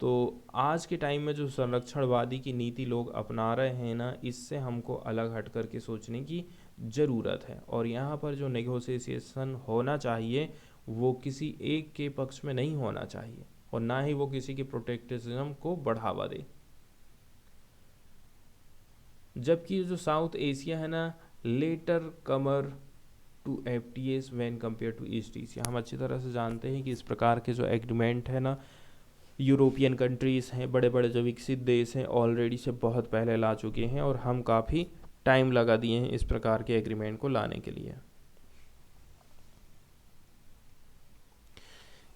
तो आज के टाइम में जो संरक्षणवादी की नीति लोग अपना रहे हैं ना, इससे हमको अलग हट करके सोचने की ज़रूरत है। और यहाँ पर जो नेगोशिएशन होना चाहिए वो किसी एक के पक्ष में नहीं होना चाहिए, और ना ही वो किसी के प्रोटेक्शनिज्म को बढ़ावा दे। जबकि जो साउथ एशिया है ना, latecomer to FTAs when compare to East Asia. हम अच्छी तरह से जानते हैं कि इस प्रकार के जो एग्रीमेंट है ना, यूरोपियन कंट्रीज़ हैं, बड़े बड़े जो विकसित देश हैं, ऑलरेडी से बहुत पहले ला चुके हैं, और हम काफ़ी टाइम लगा दिए हैं इस प्रकार के एग्रीमेंट को लाने के लिए।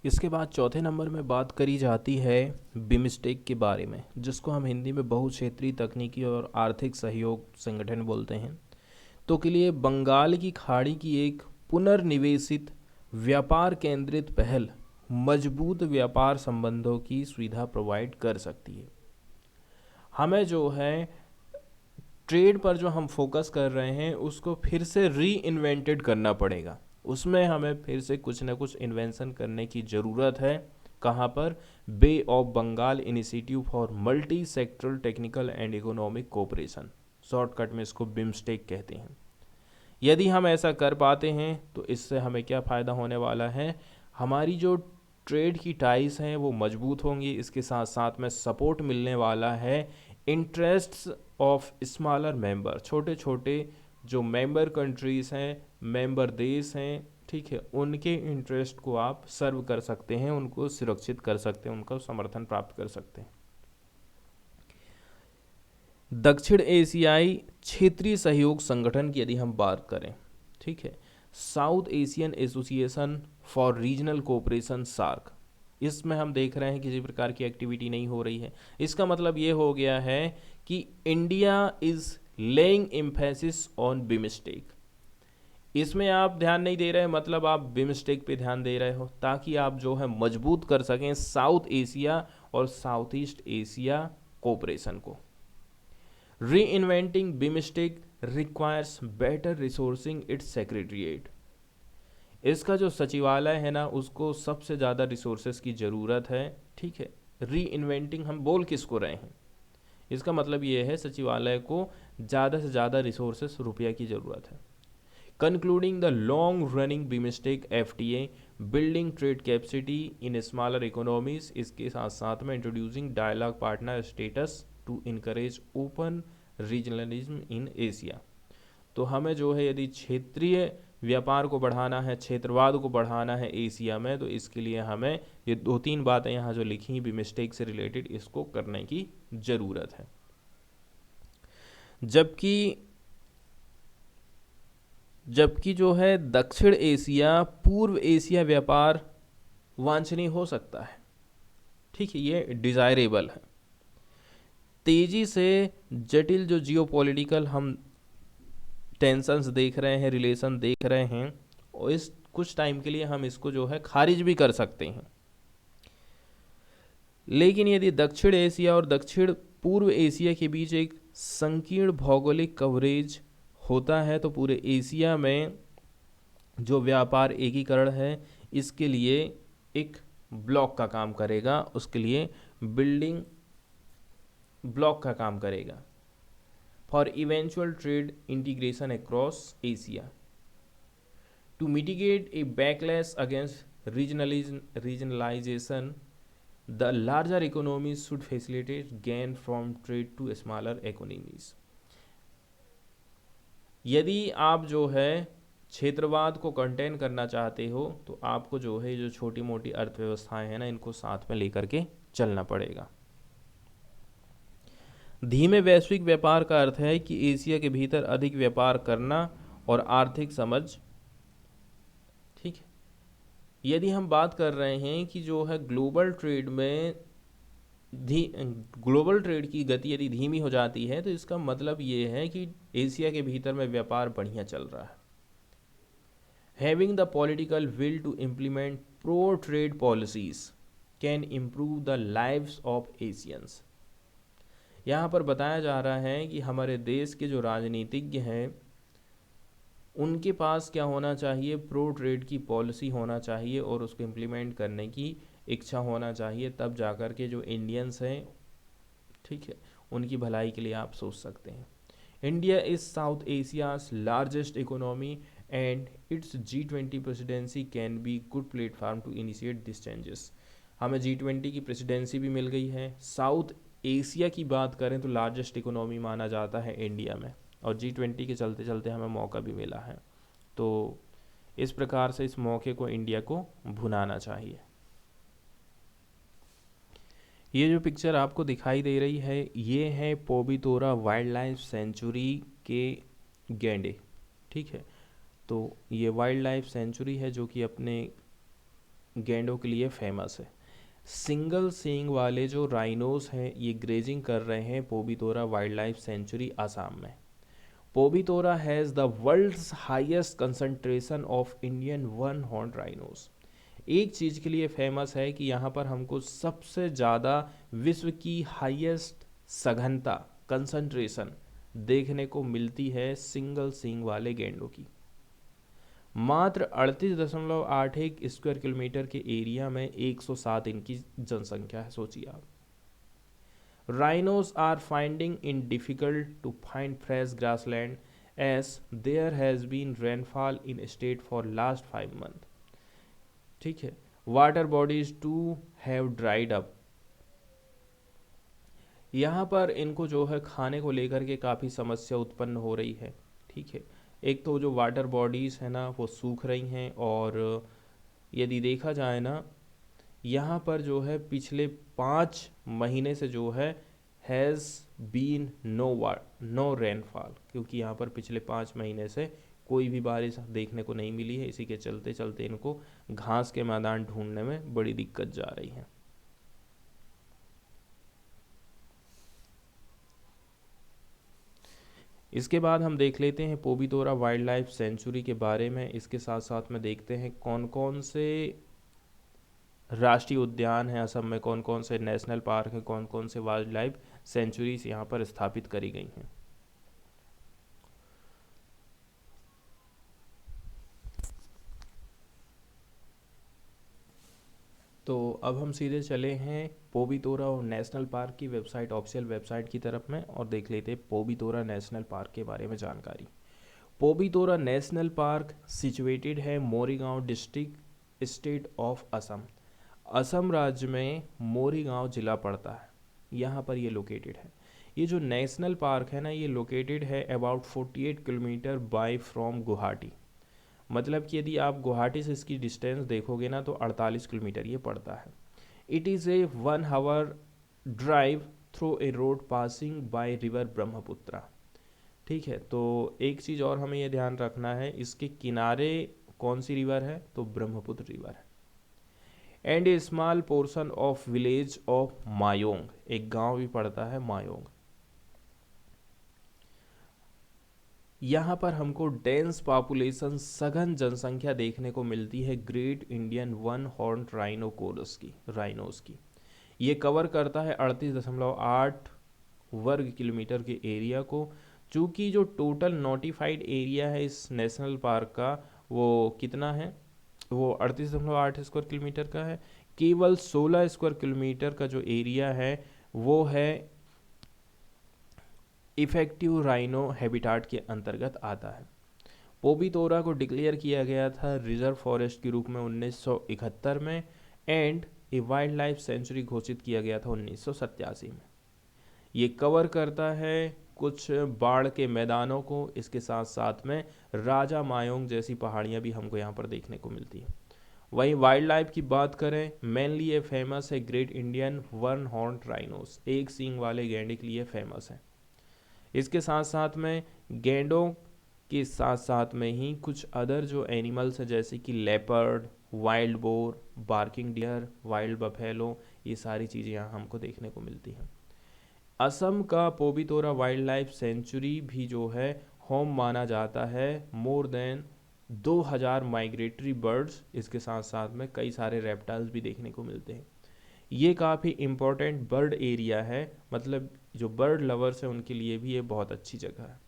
इसके बाद चौथे नंबर में बात करी जाती है बिमस्टेक के बारे में, जिसको हम हिंदी में बहुक्षेत्रीय तकनीकी और आर्थिक सहयोग संगठन बोलते हैं। तो के लिए बंगाल की खाड़ी की एक पुनर्निवेशित व्यापार केंद्रित पहल मजबूत व्यापार संबंधों की सुविधा प्रोवाइड कर सकती है। हमें जो है ट्रेड पर जो हम फोकस कर रहे हैं उसको फिर से री इन्वेंटेड करना पड़ेगा, उसमें हमें फिर से कुछ ना कुछ इन्वेंशन करने की ज़रूरत है। कहाँ पर? Bay of Bengal initiative for multi sectoral technical and economic cooperation, shortcut में इसको बिम्स्टेक कहते हैं। यदि हम ऐसा कर पाते हैं तो इससे हमें क्या फ़ायदा होने वाला है? हमारी जो ट्रेड की टाइज हैं वो मजबूत होंगी, इसके साथ साथ में सपोर्ट मिलने वाला है इंटरेस्ट्स ऑफ स्मॉलर मेंबर, छोटे छोटे जो मेंबर कंट्रीज़ हैं, मेंबर देश हैं, ठीक है, उनके इंटरेस्ट को आप सर्व कर सकते हैं, उनको सुरक्षित कर सकते हैं, उनका समर्थन प्राप्त कर सकते हैं। दक्षिण एशियाई क्षेत्रीय सहयोग संगठन की यदि हम बात करें, ठीक है, South Asian Association for Regional Cooperation SAARC, इसमें हम देख रहे हैं किसी प्रकार की एक्टिविटी नहीं हो रही है। इसका मतलब ये हो गया है कि India is laying emphasis on BIMSTEC. इसमें आप ध्यान नहीं दे रहे हैं, मतलब आप बिमस्टेक पे ध्यान दे रहे हो, ताकि आप जो है मजबूत कर सकें साउथ एशिया और साउथ ईस्ट एशिया कोऑपरेशन को। री inventing BIMSTEC requires better resourcing it's secretariat. इसका जो सचिवालय है ना, उसको सबसे ज़्यादा रिसोर्सेज की ज़रूरत है, ठीक है। री इन्वेंटिंग हम बोल किसको रहे हैं? इसका मतलब ये है सचिवालय को ज़्यादा से ज़्यादा रिसोर्सेज, रुपया की ज़रूरत है। Concluding the long running BIMSTEC FTA, building trade capacity in smaller economies, इसके साथ साथ में introducing dialogue partner status to encourage open regionalism in Asia. तो हमें जो है यदि क्षेत्रीय व्यापार को बढ़ाना है, क्षेत्रवाद को बढ़ाना है एशिया में, तो इसके लिए हमें ये 2-3 बातें यहाँ जो लिखी बिमस्टेक से रिलेटेड, इसको करने की ज़रूरत है। जबकि जो है दक्षिण एशिया पूर्व एशिया व्यापार वांछनीय हो सकता है, ठीक है, ये डिज़ायरेबल है। तेज़ी से जटिल जो जियोपॉलिटिकल हम टेंशन्स देख रहे हैं, रिलेशन देख रहे हैं, और इस कुछ टाइम के लिए हम इसको जो है खारिज भी कर सकते हैं। लेकिन यदि दक्षिण एशिया और दक्षिण पूर्व एशिया के बीच एक संकीर्ण भौगोलिक कवरेज होता है, तो पूरे एशिया में जो व्यापार एकीकरण है, इसके लिए एक ब्लॉक का काम करेगा, उसके लिए बिल्डिंग ब्लॉक का काम करेगा for eventual trade integration across Asia to mitigate a backlash against regionalization. The larger economies should facilitate gain from trade to smaller economies. यदि आप जो है क्षेत्रवाद को कंटेन करना चाहते हो, तो आपको जो है जो छोटी मोटी अर्थव्यवस्थाएं हैं ना, इनको साथ में लेकर के चलना पड़ेगा। धीमे वैश्विक व्यापार का अर्थ है कि एशिया के भीतर अधिक व्यापार करना और आर्थिक समझ, ठीक है। यदि हम बात कर रहे हैं कि जो है ग्लोबल ट्रेड में ग्लोबल ट्रेड की गति यदि धीमी हो जाती है तो इसका मतलब ये है कि एशिया के भीतर में व्यापार बढ़िया चल रहा है। Having the political will to implement pro trade policies can improve the lives of Asians. यहाँ पर बताया जा रहा है कि हमारे देश के जो राजनीतिज्ञ हैं उनके पास क्या होना चाहिए, प्रो ट्रेड की पॉलिसी होना चाहिए और उसको इम्प्लीमेंट करने की इच्छा होना चाहिए, तब जाकर के जो इंडियंस हैं, ठीक है, उनकी भलाई के लिए आप सोच सकते हैं। India is South Asia's largest economy and its G20 presidency can be good platform to initiate this changes. हमें G20 की प्रेसिडेंसी भी मिल गई है। साउथ एशिया की बात करें तो लार्जेस्ट इकोनॉमी माना जाता है इंडिया में, और G20 के चलते चलते हमें मौका भी मिला है। तो इस प्रकार से इस मौके को इंडिया को भुनाना चाहिए। ये जो पिक्चर आपको दिखाई दे रही है ये है पोबितोरा वाइल्ड लाइफ सेंचुरी के गैंडे, ठीक है। तो ये वाइल्ड लाइफ सेंचुरी है जो कि अपने गैंडों के लिए फेमस है। सिंगल सींग वाले जो राइनोस हैं ये ग्रेजिंग कर रहे हैं Pobitora wildlife sanctuary Assam में। Pobitora has the world's highest concentration of Indian one horn rhinos. एक चीज़ के लिए फेमस है कि यहाँ पर हमको सबसे ज़्यादा विश्व की हाईएस्ट सघनता कंसंट्रेशन देखने को मिलती है सिंगल सींग वाले गैंडों की। मात्र 38.81 स्क्वायर किलोमीटर के एरिया में 107 इनकी जनसंख्या है, सोचिए आप। Rhinos are finding it difficult to find fresh grassland as there has been rainfall in state for last 5 months, ठीक है। Water bodies to have dried up. यहाँ पर इनको जो है खाने को लेकर के काफ़ी समस्या उत्पन्न हो रही है, ठीक है। एक तो जो वाटर बॉडीज़ है ना वो सूख रही हैं, और यदि देखा जाए ना यहाँ पर जो है पिछले 5 महीने से जो है हैज़ बीन नो रेनफॉल, क्योंकि यहाँ पर पिछले 5 महीने से कोई भी बारिश देखने को नहीं मिली है। इसी के चलते चलते इनको घास के मैदान ढूंढने में बड़ी दिक्कत जा रही है। इसके बाद हम देख लेते हैं पोबितोरा वाइल्ड लाइफ सेंचुरी के बारे में। इसके साथ साथ में देखते हैं कौन कौन से राष्ट्रीय उद्यान हैं असम में, कौन कौन से नेशनल पार्क हैं, कौन कौन से वाइल्ड लाइफ सेंचुरीज यहाँ पर स्थापित करी गई हैं। तो अब हम सीधे चले हैं पोबितोरा नेशनल पार्क की वेबसाइट, ऑफिशियल वेबसाइट की तरफ में, और देख लेते हैं पोबितोरा नेशनल पार्क के बारे में जानकारी। पोबितोरा नेशनल पार्क सिचुएटेड है Morigaon district, state of Assam. Assam राज्य में मोरीगांव जिला पड़ता है, यहाँ पर ये लोकेटेड है। ये जो नेशनल पार्क है ना ये लोकेटेड है about 48 kilometre bye from Guwahati. मतलब कि यदि आप गुवाहाटी से इसकी डिस्टेंस देखोगे ना तो 48 किलोमीटर ये पड़ता है। It is a 1 hour drive through a road passing by river Brahmaputra, ठीक है। तो एक चीज़ और हमें ये ध्यान रखना है, इसके किनारे कौन सी रिवर है, तो ब्रह्मपुत्र रिवर है। And A small portion of village of Mayong, एक गांव भी पड़ता है मायोंग। यहाँ पर हमको डेंस पॉपुलेशन, सघन जनसंख्या देखने को मिलती है great Indian one horn rhinos की। ये कवर करता है 38.8 वर्ग किलोमीटर के एरिया को। चूँकि जो टोटल नोटिफाइड एरिया है इस नेशनल पार्क का वो कितना है, वो 38.8 स्क्वायर किलोमीटर का है। केवल 16 स्क्वायर किलोमीटर का जो एरिया है वो है इफेक्टिव राइनो हैबिटाट के अंतर्गत आता है। पोबितोरा को डिक्लेयर किया गया था रिजर्व फॉरेस्ट के रूप में 1971 में, and a wild life sanctuary घोषित किया गया था 1987 में। ये कवर करता है कुछ बाढ़ के मैदानों को, इसके साथ साथ में राजा मायोंग जैसी पहाड़ियाँ भी हमको यहाँ पर देखने को मिलती है। वहीं वाइल्ड लाइफ की बात करें, मेनली ये फेमस है great Indian one horn rhinos, एक सींग वाले गैंडे के लिए फेमस है। इसके साथ साथ में गैंडों के साथ साथ में ही कुछ अदर जो एनिमल्स हैं जैसे कि leopard, wild boar, barking deer, wild buffalo, ये सारी चीज़ें यहाँ हमको देखने को मिलती हैं। असम का पोबितोरा वाइल्ड लाइफ सेंचुरी भी जो है होम माना जाता है मोर देन 2000 माइग्रेटरी बर्ड्स, इसके साथ साथ में कई सारे रेप्टाइल्स भी देखने को मिलते हैं। ये काफ़ी इम्पोर्टेंट बर्ड एरिया है, मतलब जो बर्ड लवर्स हैं उनके लिए भी ये बहुत अच्छी जगह है।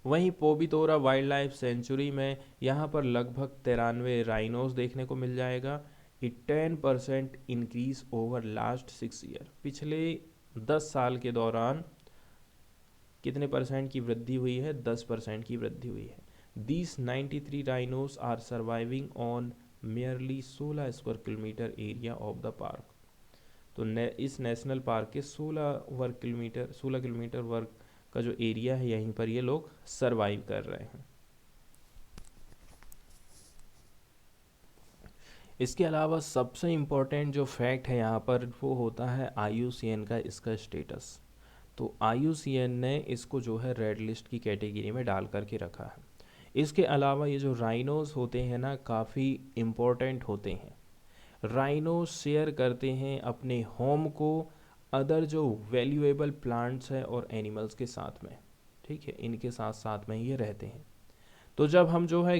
वहीं पोबितोरा वाइल्ड लाइफ सेंचुरी में यहाँ पर लगभग 93 राइनोस देखने को मिल जाएगा। ये 10% इंक्रीज ओवर लास्ट 6 ईयर, पिछले 10 साल के दौरान कितने परसेंट की वृद्धि हुई है? 10% की वृद्धि हुई है। These 93 rhinos are surviving on merely 16 square kilometre area of the park. तो इस नेशनल पार्क के 16 किलोमीटर वर्ग का जो एरिया है, यहीं पर ये लोग सरवाइव कर रहे हैं। इसके अलावा सबसे इम्पोर्टेंट जो फैक्ट है यहाँ पर वो होता है IUCN का इसका स्टेटस। तो IUCN ने इसको जो है रेड लिस्ट की कैटेगरी में डाल करके रखा है। इसके अलावा ये जो राइनोज होते हैं ना, काफ़ी इम्पोर्टेंट होते हैं। राइनो शेयर करते हैं अपने होम को अदर जो वैल्यूएबल प्लांट्स हैं और एनिमल्स के साथ में, ठीक है, इनके साथ साथ में ये रहते हैं। तो जब हम जो है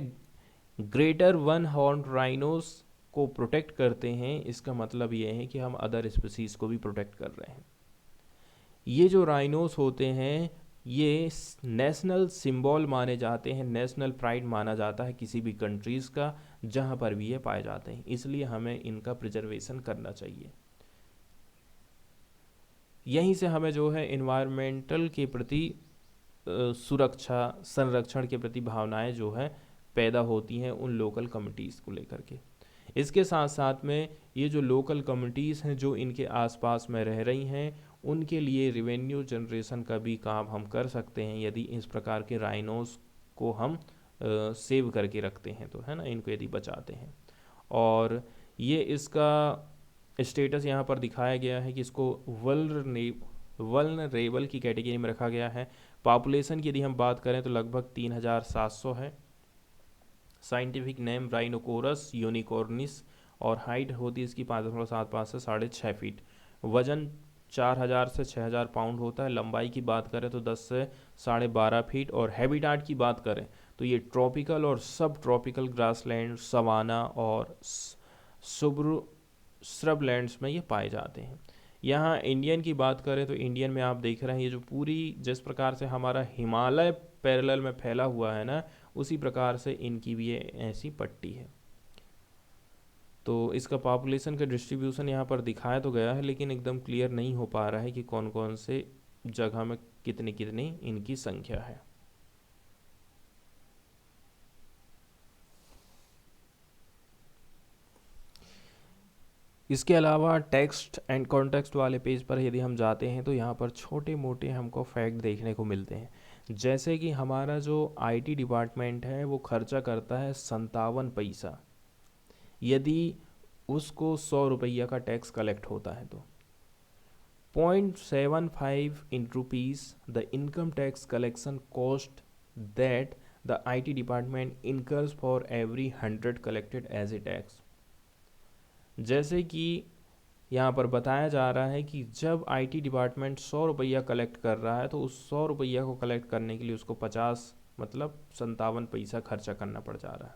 ग्रेटर वन हॉर्न राइनोस को प्रोटेक्ट करते हैं, इसका मतलब ये है कि हम अदर स्पीसीज को भी प्रोटेक्ट कर रहे हैं। ये जो राइनोस होते हैं ये नेशनल सिंबल माने जाते हैं, नेशनल प्राइड माना जाता है किसी भी कंट्रीज़ का जहाँ पर भी ये पाए जाते हैं, इसलिए हमें इनका प्रिजर्वेशन करना चाहिए। यहीं से हमें जो है इन्वायरमेंटल के प्रति सुरक्षा संरक्षण के प्रति भावनाएं जो है पैदा होती हैं उन लोकल कमिटीज़ को लेकर के। इसके साथ साथ में ये जो लोकल कमिटीज़ हैं जो इनके आसपास में रह रही हैं, उनके लिए रेवेन्यू जनरेशन का भी काम हम कर सकते हैं यदि इस प्रकार के राइनोस को हम सेव करके रखते हैं, तो है ना, इनको यदि बचाते हैं। और ये इसका स्टेटस यहाँ पर दिखाया गया है कि इसको वल्नरेबल की कैटेगरी में रखा गया है। पॉपुलेशन की यदि हम बात करें तो लगभग 3700 है। साइंटिफिक नेम राइनोकोरस यूनिकॉर्निस, और हाइट होती है इसकी 5.75 से 6.5 फीट। वजन 4000 से 6000 पाउंड होता है। लंबाई की बात करें तो 10 से 12.5 फीट। और हैबिटाट की बात करें तो ये ट्रॉपिकल और सब ट्रॉपिकल ग्रासलैंड, सवाना और श्रबलैंड्स में ये पाए जाते हैं। यहाँ इंडियन की बात करें तो इंडियन में आप देख रहे हैं ये जो पूरी जिस प्रकार से हमारा हिमालय पैरेलल में फैला हुआ है ना, उसी प्रकार से इनकी भी ये ऐसी पट्टी है। तो इसका पॉपुलेशन का डिस्ट्रीब्यूशन यहाँ पर दिखाया तो गया है, लेकिन एकदम क्लियर नहीं हो पा रहा है कि कौन कौन से जगह में कितनी कितनी इनकी संख्या है। इसके अलावा टेक्स्ट एंड कॉन्टेक्स्ट वाले पेज पर यदि हम जाते हैं तो यहाँ पर छोटे मोटे हमको फैक्ट देखने को मिलते हैं। जैसे कि हमारा जो IT डिपार्टमेंट है वो खर्चा करता है 57 पैसा यदि उसको 100 रुपया का टैक्स कलेक्ट होता है तो 0.75 in rupees the income tax collection cost that the IT department incurs for every 100 collected as a tax. जैसे कि यहाँ पर बताया जा रहा है कि जब IT डिपार्टमेंट 100 रुपया कलेक्ट कर रहा है तो उस 100 रुपया को कलेक्ट करने के लिए उसको 50 मतलब 57 पैसा खर्चा करना पड़ जा रहा है।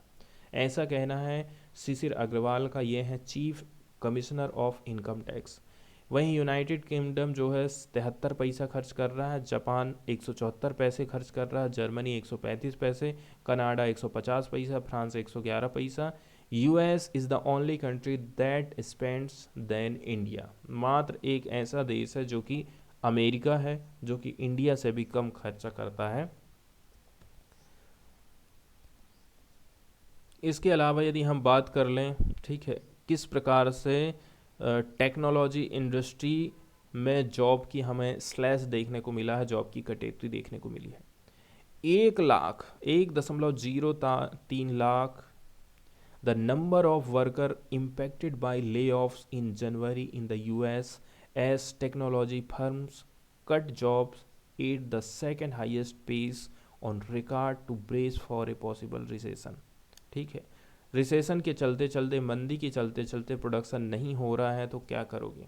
ऐसा कहना है शिशिर अग्रवाल का, ये है chief commissioner of income tax. वहीं यूनाइटेड किंगडम जो है 73 पैसा खर्च कर रहा है, जापान 174 पैसे खर्च कर रहा है, जर्मनी 135 पैसे, कनाडा 150 पैसा, फ्रांस 111 पैसा। US is the only country that spends then India. मात्र एक ऐसा देश है जो कि अमेरिका है, जो कि इंडिया से भी कम खर्चा करता है। इसके अलावा यदि हम बात कर लें, ठीक है, किस प्रकार से टेक्नोलॉजी इंडस्ट्री में जॉब की हमें स्लैश देखने को मिला है, जॉब की कैटेगरी देखने को मिली है। 1.03 lakh the number of workers impacted by layoffs in January in the US as technology firms cut jobs at the second highest pace on record to brace for a possible recession। ठीक है, रिसेशन के चलते चलते, मंदी के चलते चलते प्रोडक्शन नहीं हो रहा है तो क्या करोगे?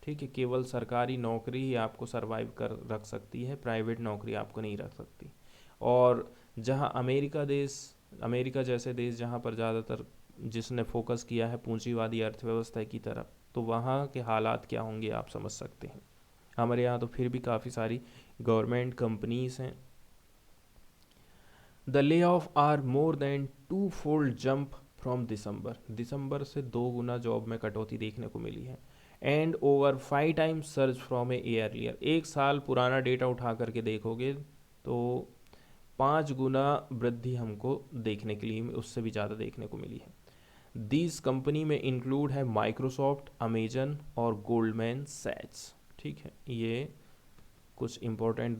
ठीक है, केवल सरकारी नौकरी ही आपको सरवाइव कर रख सकती है, प्राइवेट नौकरी आपको नहीं रख सकती। और जहां अमेरिका जैसे देश जहां पर ज़्यादातर जिसने फोकस किया है पूंजीवादी अर्थव्यवस्था की तरफ, तो वहाँ के हालात क्या होंगे आप समझ सकते हैं। हमारे यहाँ तो फिर भी काफ़ी सारी गवर्नमेंट कंपनीज हैं। The lay off are more than two fold jump from December से 2 गुना जॉब में कटौती देखने को मिली है। And over 5 times search from A earlier, 1 साल पुराना डेटा उठा करके देखोगे तो 5 गुना वृद्धि हमको देखने के लिए उससे भी ज़्यादा देखने को मिली है। दिस कंपनी में इंक्लूड है माइक्रोसॉफ्ट, अमेजन और गोल्डमैन सैच्स। ठीक है, ये कुछ इंपॉर्टेंट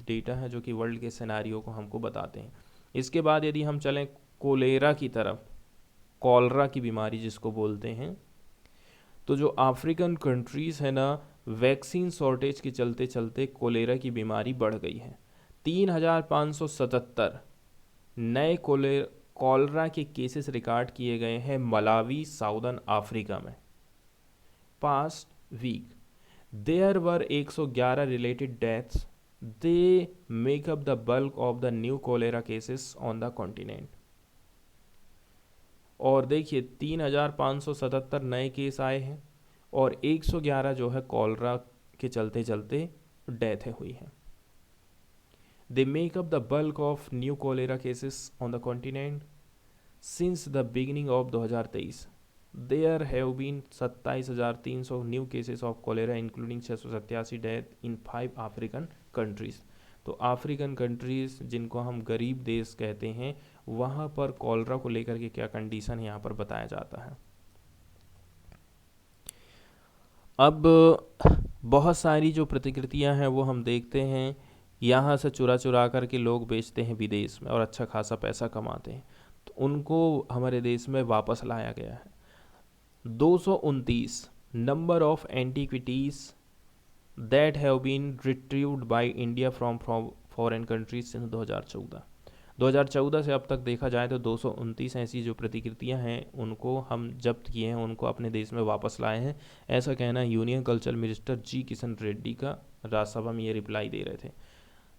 डेटा है जो कि वर्ल्ड के सिनारियो को हमको बताते हैं। इसके बाद यदि हम चलें कोलेरा की तरफ, कॉलरा की बीमारी जिसको बोलते हैं, तो जो अफ्रीकन कंट्रीज़ है ना, वैक्सीन शॉर्टेज के चलते चलते कोलेरा की बीमारी बढ़ गई है। 3,577 नए कॉलरा के केसेस रिकॉर्ड किए गए हैं मलावी, साउदर्न अफ्रीका में। Past week there were 111 related deaths, they make up the bulk of the new cholera cases on the continent. और देखिए 3,577 नए केस आए हैं और 111 जो है कॉलरा के चलते चलते डेथ हुई है। They make up the bulk of new cholera cases on the continent since the beginning of 2023। There have been 27,300 new cases of cholera including 687 death in 5 African countries. तो अफ्रीकन कंट्रीज़ जिनको हम गरीब देश कहते हैं, वहाँ पर कॉलरा को लेकर के क्या कंडीशन यहाँ पर बताया जाता है। अब बहुत सारी जो प्रतिकृतियाँ हैं वो हम देखते हैं, यहाँ से चुरा चुरा करके लोग बेचते हैं विदेश में और अच्छा खासा पैसा कमाते हैं, तो उनको हमारे देश में वापस लाया गया है। 229 number of antiquities that have been retrieved by India from foreign countries since 2014 से अब तक देखा जाए तो 229 ऐसी जो प्रतिकृतियां हैं उनको हम जब्त किए हैं, उनको अपने देश में वापस लाए हैं। ऐसा कहना union culture minister G Kishan Reddy का राज्यसभा में ये रिप्लाई दे रहे थे।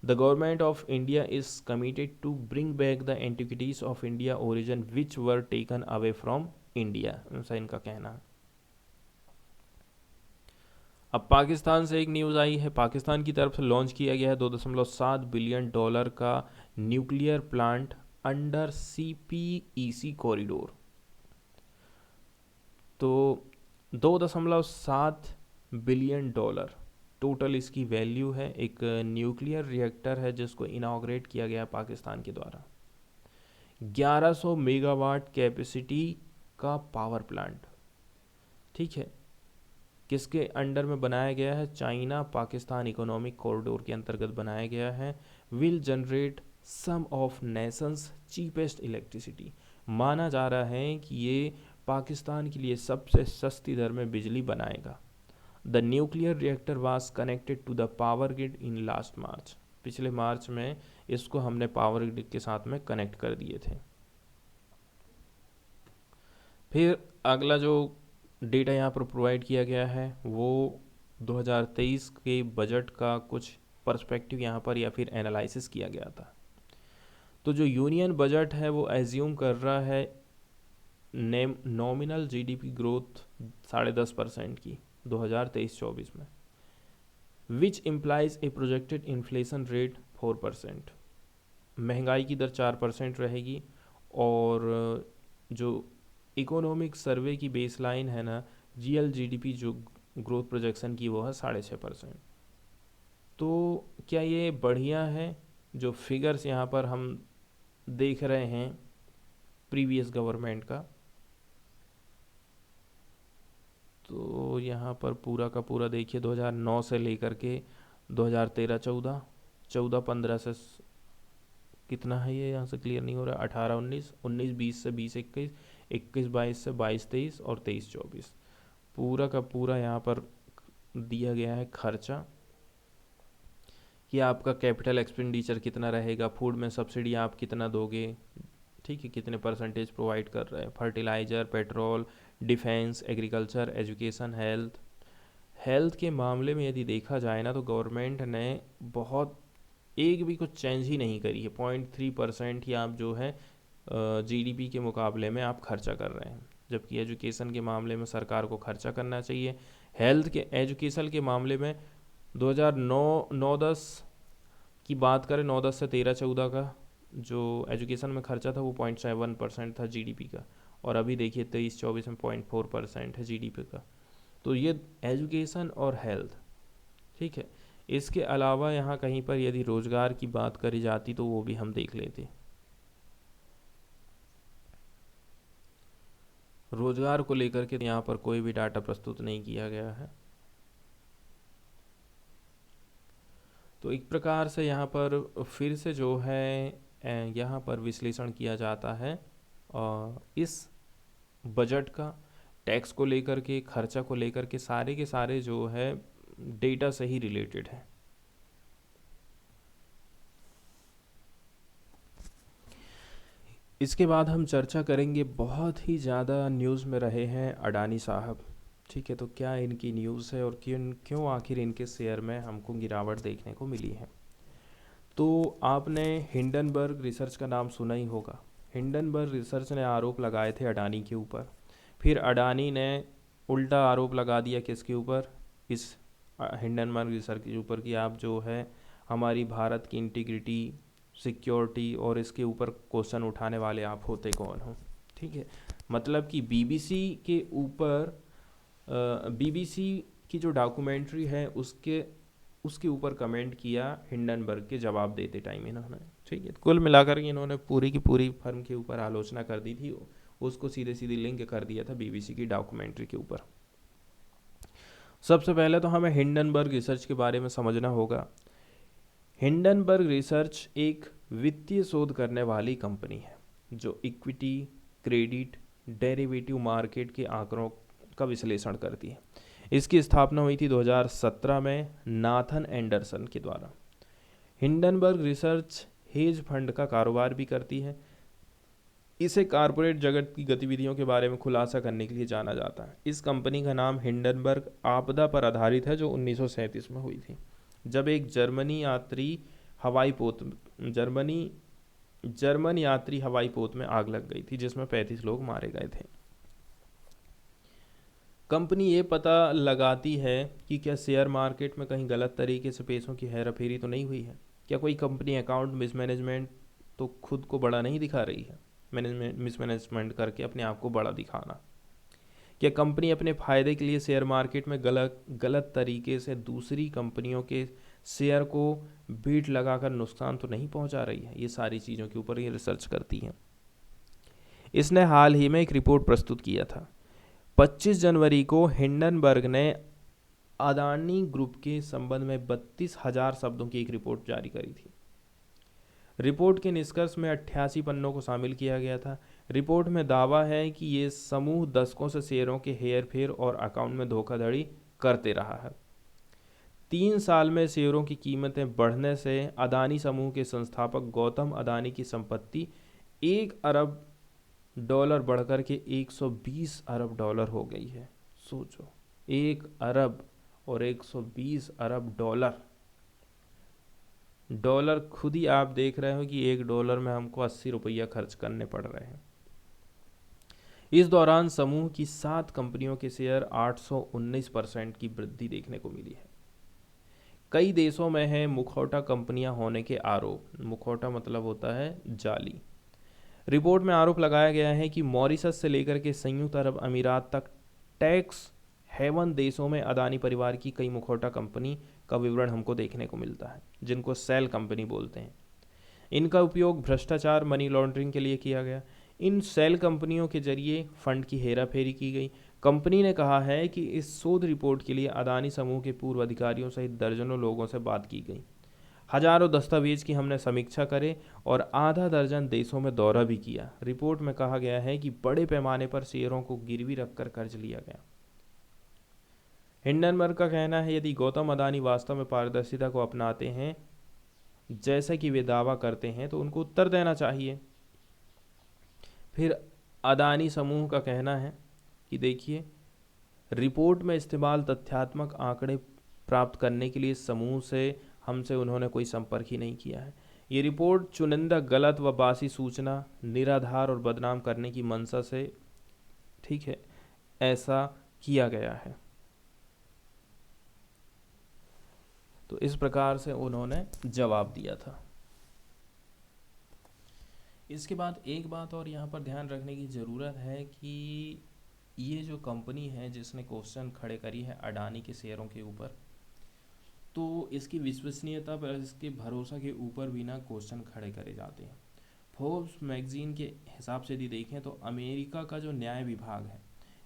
The government of India is committed to bring back the antiquities of India origin which were taken away from India, ऐसा इनका कहना है। अब पाकिस्तान से एक न्यूज़ आई है, पाकिस्तान की तरफ से लॉन्च किया गया है $2.7 बिलियन का nuclear plant under CPEC corridor. तो $2.7 बिलियन टोटल इसकी वैल्यू है। एक न्यूक्लियर रिएक्टर है जिसको इनाग्रेट किया गया पाकिस्तान के द्वारा। 1100 मेगावाट कैपेसिटी का पावर प्लांट, ठीक है, किसके अंडर में बनाया गया है? चाइना पाकिस्तान इकोनॉमिक कॉरिडोर के अंतर्गत बनाया गया है। Will generate some of nation's cheapest electricity, माना जा रहा है कि ये पाकिस्तान के लिए सबसे सस्ती दर में बिजली बनाएगा। The nuclear reactor was connected to the power grid in last March, पिछले मार्च में इसको हमने पावर ग्रिड के साथ में कनेक्ट कर दिए थे। फिर अगला जो डेटा यहाँ पर प्रोवाइड किया गया है वो 2023 के बजट का कुछ पर्सपेक्टिव यहाँ पर या फिर एनालिसिस किया गया था। तो जो यूनियन बजट है वो एज्यूम कर रहा है नॉमिनल GDP ग्रोथ 10.5% की 2023-24 में, which implies A projected inflation rate 4%। महंगाई की दर 4% रहेगी और जो इकोनॉमिक सर्वे की बेसलाइन है ना, रियल GDP जो ग्रोथ प्रोजेक्शन की वो है 6.5%। तो क्या ये बढ़िया है? जो फिगर्स यहाँ पर हम देख रहे हैं प्रीवियस गवर्नमेंट का, तो यहाँ पर पूरा का पूरा देखिए 2009 से लेकर के 2013-14, 14-15 से कितना है ये यहाँ से क्लियर नहीं हो रहा, 18-19, 19-20 से 20-21, 21-22 से 22-23 और 23-24, पूरा का पूरा यहाँ पर दिया गया है खर्चा कि आपका कैपिटल एक्सपेंडिचर कितना रहेगा, फूड में सब्सिडी आप कितना दोगे, ठीक है, कितने परसेंटेज प्रोवाइड कर रहे हैं। Fertiliser, petrol, defence, agriculture, education, health. Health के मामले में यदि देखा जाए ना, तो गवर्नमेंट ने बहुत एक भी कुछ चेंज ही नहीं करी है। 0.3% ही आप जो है जीडीपी के मुकाबले में आप खर्चा कर रहे हैं, जबकि एजुकेशन के मामले में सरकार को खर्चा करना चाहिए। हेल्थ के एजुकेशन के मामले में 2009-10 की बात करें, 9-10 से 13-14 का जो एजुकेशन में खर्चा था वो 0.7% था जीडीपी का, और अभी देखिए 23-24 में 0.4% है जीडीपी का। तो ये एजुकेशन और हेल्थ, ठीक है। इसके अलावा यहाँ कहीं पर यदि रोज़गार की बात करी जाती तो वो भी हम देख लेते। रोज़गार को लेकर के यहाँ पर कोई भी डाटा प्रस्तुत नहीं किया गया है। तो एक प्रकार से यहाँ पर फिर से जो है यहाँ पर विश्लेषण किया जाता है और इस बजट का टैक्स को लेकर के, खर्चा को लेकर के सारे जो है डेटा से ही रिलेटेड है। इसके बाद हम चर्चा करेंगे, बहुत ही ज़्यादा न्यूज़ में रहे हैं अडानी साहब, ठीक है। तो क्या इनकी न्यूज़ है और क्यों क्यों आखिर इनके शेयर में हमको गिरावट देखने को मिली है। तो आपने हिंडनबर्ग रिसर्च का नाम सुना ही होगा। हिंडनबर्ग रिसर्च ने आरोप लगाए थे अडानी के ऊपर, फिर अडानी ने उल्टा आरोप लगा दिया किसके ऊपर, इस हिंडनबर्ग रिसर्च के ऊपर, कि आप जो है हमारी भारत की इंटीग्रिटी, सिक्योरिटी और इसके ऊपर क्वेश्चन उठाने वाले आप होते कौन हो, ठीक है। मतलब कि बीबीसी के ऊपर, बीबीसी की जो डॉक्यूमेंट्री है उसके ऊपर कमेंट किया हिंडनबर्ग के जवाब देते टाइम इन्होंने, ठीक है। कुल मिलाकर के इन्होंने पूरी की पूरी फर्म के ऊपर आलोचना कर दी थी, उसको सीधे सीधे लिंक कर दिया था बीबीसी की डॉक्यूमेंट्री के ऊपर। सबसे पहले तो हमें हिंडनबर्ग रिसर्च के बारे में समझना होगा। हिंडनबर्ग रिसर्च एक वित्तीय शोध करने वाली कंपनी है जो इक्विटी, क्रेडिट, डेरिवेटिव मार्केट के आंकड़ों का विश्लेषण करती है। इसकी स्थापना हुई थी 2017 में नाथन एंडरसन के द्वारा। हिंडनबर्ग रिसर्च हेज फंड का कारोबार भी करती है। इसे कॉरपोरेट जगत की गतिविधियों के बारे में खुलासा करने के लिए जाना जाता है। इस कंपनी का नाम हिंडनबर्ग आपदा पर आधारित है जो 1937 में हुई थी, जब एक जर्मन यात्री हवाई पोत में आग लग गई थी जिसमें 35 लोग मारे गए थे। कंपनी ये पता लगाती है कि क्या शेयर मार्केट में कहीं गलत तरीके से पैसों की हेराफेरी तो नहीं हुई है, क्या कोई कंपनी अकाउंट मिसमैनेजमेंट तो खुद को बड़ा नहीं दिखा रही है, मिसमैनेजमेंट करके अपने आप को बड़ा दिखाना। क्या कंपनी अपने फ़ायदे के लिए शेयर मार्केट में गलत तरीके से दूसरी कंपनियों के शेयर को बीट लगाकर नुकसान तो नहीं पहुंचा रही है। ये सारी चीज़ों के ऊपर ये रिसर्च करती है। इसने हाल ही में एक रिपोर्ट प्रस्तुत किया था। 25 जनवरी को हिंडनबर्ग ने अदानी ग्रुप के संबंध में 32,000 शब्दों की एक रिपोर्ट जारी करी थी। रिपोर्ट के निष्कर्ष में 88 पन्नों को शामिल किया गया था। रिपोर्ट में दावा है कि ये समूह दशकों से शेयरों के हेरफेर और अकाउंट में धोखाधड़ी करते रहा है। 3 साल में शेयरों की कीमतें बढ़ने से अदानी समूह के संस्थापक गौतम अदानी की संपत्ति $1 अरब बढ़कर के $120 अरब हो गई है। सोचो, 1 अरब और $120 अरब। डॉलर खुद ही आप देख रहे हो कि $1 में हमको 80 रुपया खर्च करने पड़ रहे हैं। इस दौरान समूह की 7 कंपनियों के शेयर 819% की वृद्धि देखने को मिली है। कई देशों में है मुखौटा कंपनियां होने के आरोप। मुखौटा मतलब होता है जाली। रिपोर्ट में आरोप लगाया गया है कि मॉरिशस से लेकर के संयुक्त अरब अमीरात तक टैक्स हेवन देशों में अदानी परिवार की कई मुखौटा कंपनी का विवरण हमको देखने को मिलता है, जिनको सेल कंपनी बोलते हैं। इनका उपयोग भ्रष्टाचार, मनी लॉन्ड्रिंग के लिए किया गया। इन सेल कंपनियों के जरिए फंड की हेराफेरी की गई। कंपनी ने कहा है कि इस शोध रिपोर्ट के लिए अदानी समूह के पूर्व अधिकारियों सहित दर्जनों लोगों से बात की गई। हजारों दस्तावेज की हमने समीक्षा करे और आधा दर्जन देशों में दौरा भी किया। रिपोर्ट में कहा गया है कि बड़े पैमाने पर शेयरों को गिरवी रखकर कर्ज लिया गया। हिंडनबर्ग का कहना है, यदि गौतम अदानी वास्तव में पारदर्शिता को अपनाते हैं जैसा कि वे दावा करते हैं तो उनको उत्तर देना चाहिए। फिर अदानी समूह का कहना है कि देखिए, रिपोर्ट में इस्तेमाल तथ्यात्मक आंकड़े प्राप्त करने के लिए समूह से हमसे उन्होंने कोई संपर्क ही नहीं किया है। ये रिपोर्ट चुनिंदा गलत व बासी सूचना, निराधार और बदनाम करने की मंशा से, ठीक है, ऐसा किया गया है। तो इस प्रकार से उन्होंने जवाब दिया था। इसके बाद एक बात और यहाँ पर ध्यान रखने की ज़रूरत है कि ये जो कंपनी है जिसने क्वेश्चन खड़े करी है अडानी के शेयरों के ऊपर, तो इसकी विश्वसनीयता पर, इसके भरोसा के ऊपर भी ना क्वेश्चन खड़े करे जाते हैं। फोर्ब्स मैगजीन के हिसाब से यदि देखें तो अमेरिका का जो न्याय विभाग है,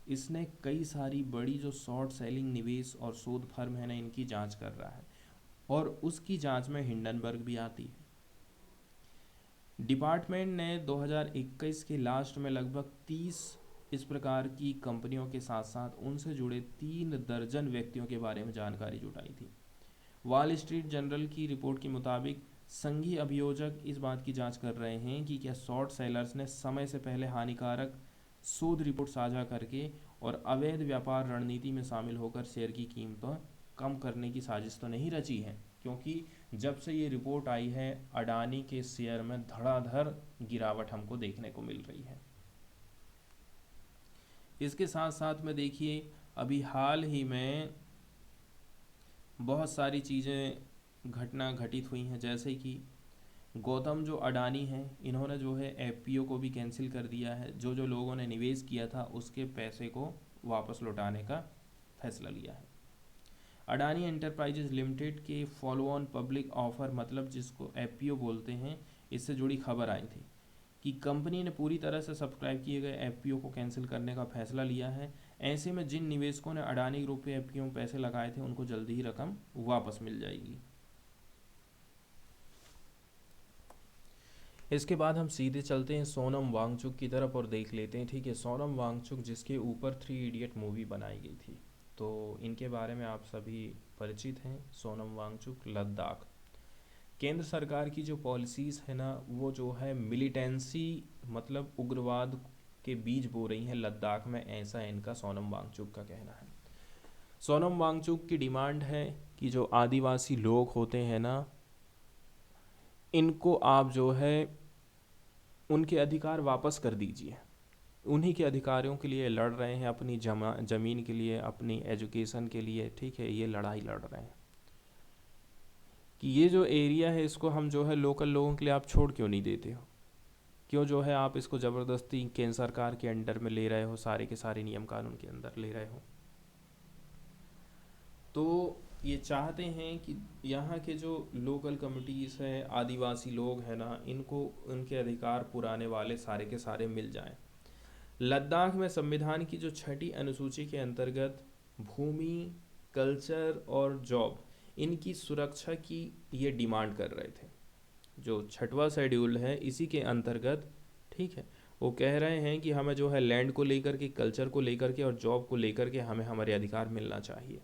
इसने कई सारी बड़ी जो शॉर्ट सेलिंग निवेश और शोध फर्म है ना, इनकी जांच कर रहा है, और उसकी जांच में हिंडनबर्ग भी आती है। डिपार्टमेंट ने 2021 के लास्ट में लगभग 30 इस प्रकार की कंपनियों के साथ साथ उनसे जुड़े 3 दर्जन व्यक्तियों के बारे में जानकारी जुटाई थी। वॉल स्ट्रीट जर्नल की रिपोर्ट के मुताबिक संघीय अभियोजक इस बात की जांच कर रहे हैं कि क्या शॉर्ट सेलर्स ने समय से पहले हानिकारक शोध रिपोर्ट साझा करके और अवैध व्यापार रणनीति में शामिल होकर शेयर की कीमतों कम करने की साजिश तो नहीं रची है, क्योंकि जब से ये रिपोर्ट आई है अडानी के शेयर में धड़ाधड़ गिरावट हमको देखने को मिल रही है। इसके साथ साथ में देखिए, अभी हाल ही में बहुत सारी चीज़ें घटना घटित हुई हैं, जैसे कि गौतम जो अडानी हैं, इन्होंने जो है एफपीओ को भी कैंसिल कर दिया है। जो जो लोगों ने निवेश किया था उसके पैसे को वापस लौटाने का फैसला लिया है। अडानी एंटरप्राइजेज लिमिटेड के फॉलो ऑन पब्लिक ऑफर, मतलब जिसको एफपीओ बोलते हैं, इससे जुड़ी खबर आई थी कि कंपनी ने पूरी तरह से सब्सक्राइब किए गए एफपीओ को कैंसिल करने का फैसला लिया है। ऐसे में जिन निवेशकों ने अडानी ग्रुप पे एफपीओ में पैसे लगाए थे उनको जल्दी ही रकम वापस मिल जाएगी। इसके बाद हम सीधे चलते हैं सोनम वांगचुक की तरफ और देख लेते हैं, ठीक है। सोनम वांगचुक जिसके ऊपर 3 इडियट मूवी बनाई गई थी, तो इनके बारे में आप सभी परिचित हैं। सोनम वांगचुक लद्दाख, केंद्र सरकार की जो पॉलिसीज़ है ना, वो जो है मिलिटेंसी मतलब उग्रवाद के बीज बो रही हैं लद्दाख में, ऐसा इनका सोनम वांगचुक का कहना है। सोनम वांगचुक की डिमांड है कि जो आदिवासी लोग होते हैं ना, इनको आप जो है उनके अधिकार वापस कर दीजिए। उन्हीं के अधिकारों के लिए लड़ रहे हैं, अपनी ज़मीन के लिए, अपनी एजुकेशन के लिए, ठीक है, ये लड़ाई लड़ रहे हैं कि ये जो एरिया है इसको हम जो है लोकल लोगों के लिए आप छोड़ क्यों नहीं देते हो, क्यों जो है आप इसको ज़बरदस्ती केंद्र सरकार के अंडर में ले रहे हो, सारे के सारे नियम कानून के अंदर ले रहे हो। तो ये चाहते हैं कि यहाँ के जो लोकल कम्युनिटीज़ हैं, आदिवासी लोग हैं ना, इनको उनके अधिकार पुराने वाले सारे के सारे मिल जाएं। लद्दाख में संविधान की जो 6ठी अनुसूची के अंतर्गत भूमि, कल्चर और जॉब, इनकी सुरक्षा की ये डिमांड कर रहे थे। जो 6वां शेड्यूल है इसी के अंतर्गत, ठीक है, वो कह रहे हैं कि हमें जो है लैंड को लेकर के, कल्चर को लेकर के और जॉब को लेकर के हमें हमारे अधिकार मिलना चाहिए।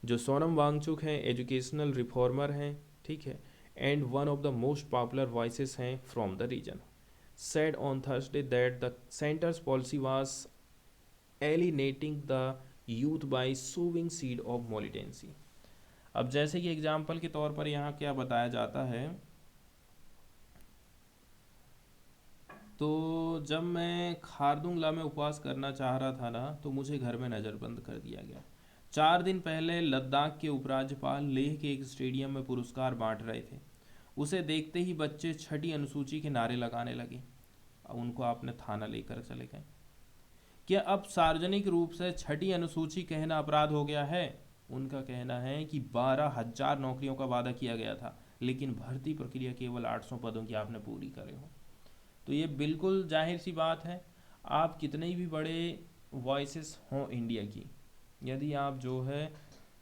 जो सोनम वांगचुक हैं एजुकेशनल रिफॉर्मर हैं, ठीक है, and one of the most popular voices हैं from the region, said on Thursday that the center's policy was alienating the youth by sowing seed of militancy। अब जैसे कि एग्जाम्पल के तौर पर यहाँ क्या बताया जाता है, तो जब मैं खारदुंगला में उपवास करना चाह रहा था ना, तो मुझे घर में नज़रबंद कर दिया गया। 4 दिन पहले लद्दाख के उपराज्यपाल लेह के एक स्टेडियम में पुरस्कार बांट रहे थे। उसे देखते ही बच्चे 6ठी अनुसूची के नारे लगाने लगे। उनको आपने थाना लेकर चले गए। क्या अब सार्वजनिक रूप से 6ठी अनुसूची कहना अपराध हो गया है? उनका कहना है कि 12,000 नौकरियों का वादा किया गया था, लेकिन भर्ती प्रक्रिया केवल 800 पदों की आपने पूरी करे हो। तो ये बिल्कुल जाहिर सी बात है, आप कितने भी बड़े वॉइसेस हों इंडिया की, यदि आप जो है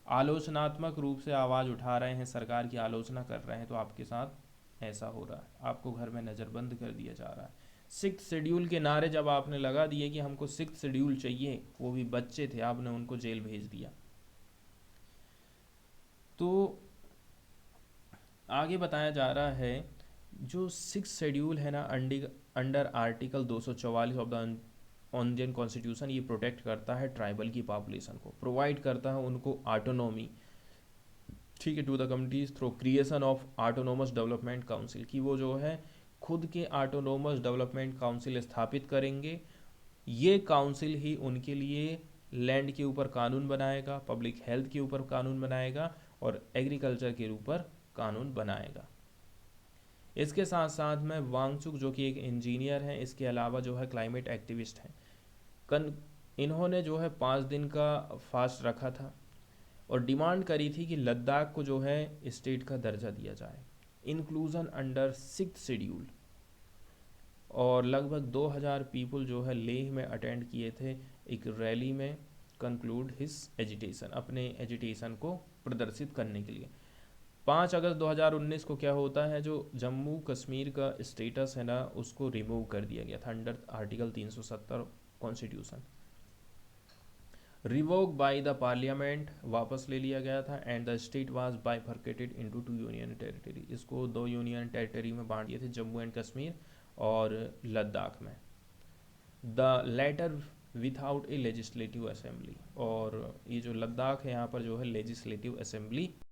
आलोचनात्मक रूप से आवाज़ उठा रहे हैं, सरकार की आलोचना कर रहे हैं, तो आपके साथ ऐसा हो रहा है, आपको घर में नज़रबंद कर दिया जा रहा है। 6th शेड्यूल के नारे जब आपने लगा दिए कि हमको 6th शेड्यूल चाहिए, वो भी बच्चे थे, आपने उनको जेल भेज दिया। तो आगे बताया जा रहा है जो सिक्स शेड्यूल है ना, under article 244 of the Indian constitution, ये प्रोटेक्ट करता है ट्राइबल की पॉपुलेशन को, प्रोवाइड करता है उनको ऑटोनॉमी, ठीक है, to the communities through creation of autonomous development council, की वो जो है खुद के ऑटोनोमस डेवलपमेंट काउंसिल स्थापित करेंगे। ये काउंसिल ही उनके लिए लैंड के ऊपर कानून बनाएगा, पब्लिक हेल्थ के ऊपर कानून बनाएगा और एग्रीकल्चर के ऊपर कानून बनाएगा। इसके साथ साथ में वांगचुक जो कि एक इंजीनियर हैं, इसके अलावा जो है क्लाइमेट एक्टिविस्ट हैं, इन्होंने जो है 5 दिन का फास्ट रखा था और डिमांड करी थी कि लद्दाख को जो है स्टेट का दर्जा दिया जाए, इंक्लूजन अंडर सिक्स शेड्यूल। और लगभग 2000 पीपल जो है लेह में अटेंड किए थे एक रैली में, कंक्लूड हिज एजिटेशन, अपने एजिटेशन को प्रदर्शित करने के लिए। 5 अगस्त 2019 को क्या होता है, जो जम्मू कश्मीर का स्टेटस है ना, उसको रिमूव कर दिया गया था under article 370 constitution, revoke by the parliament, वापस ले लिया गया था। And the state was bifurcated into 2 union territory, इसको 2 यूनियन टेरिटरी में बांट दिए थे, जम्मू एंड कश्मीर और लद्दाख में। The latter without a legislative assembly, और ये जो लद्दाख है यहाँ पर जो है लेजिस्लेटिव असेंबली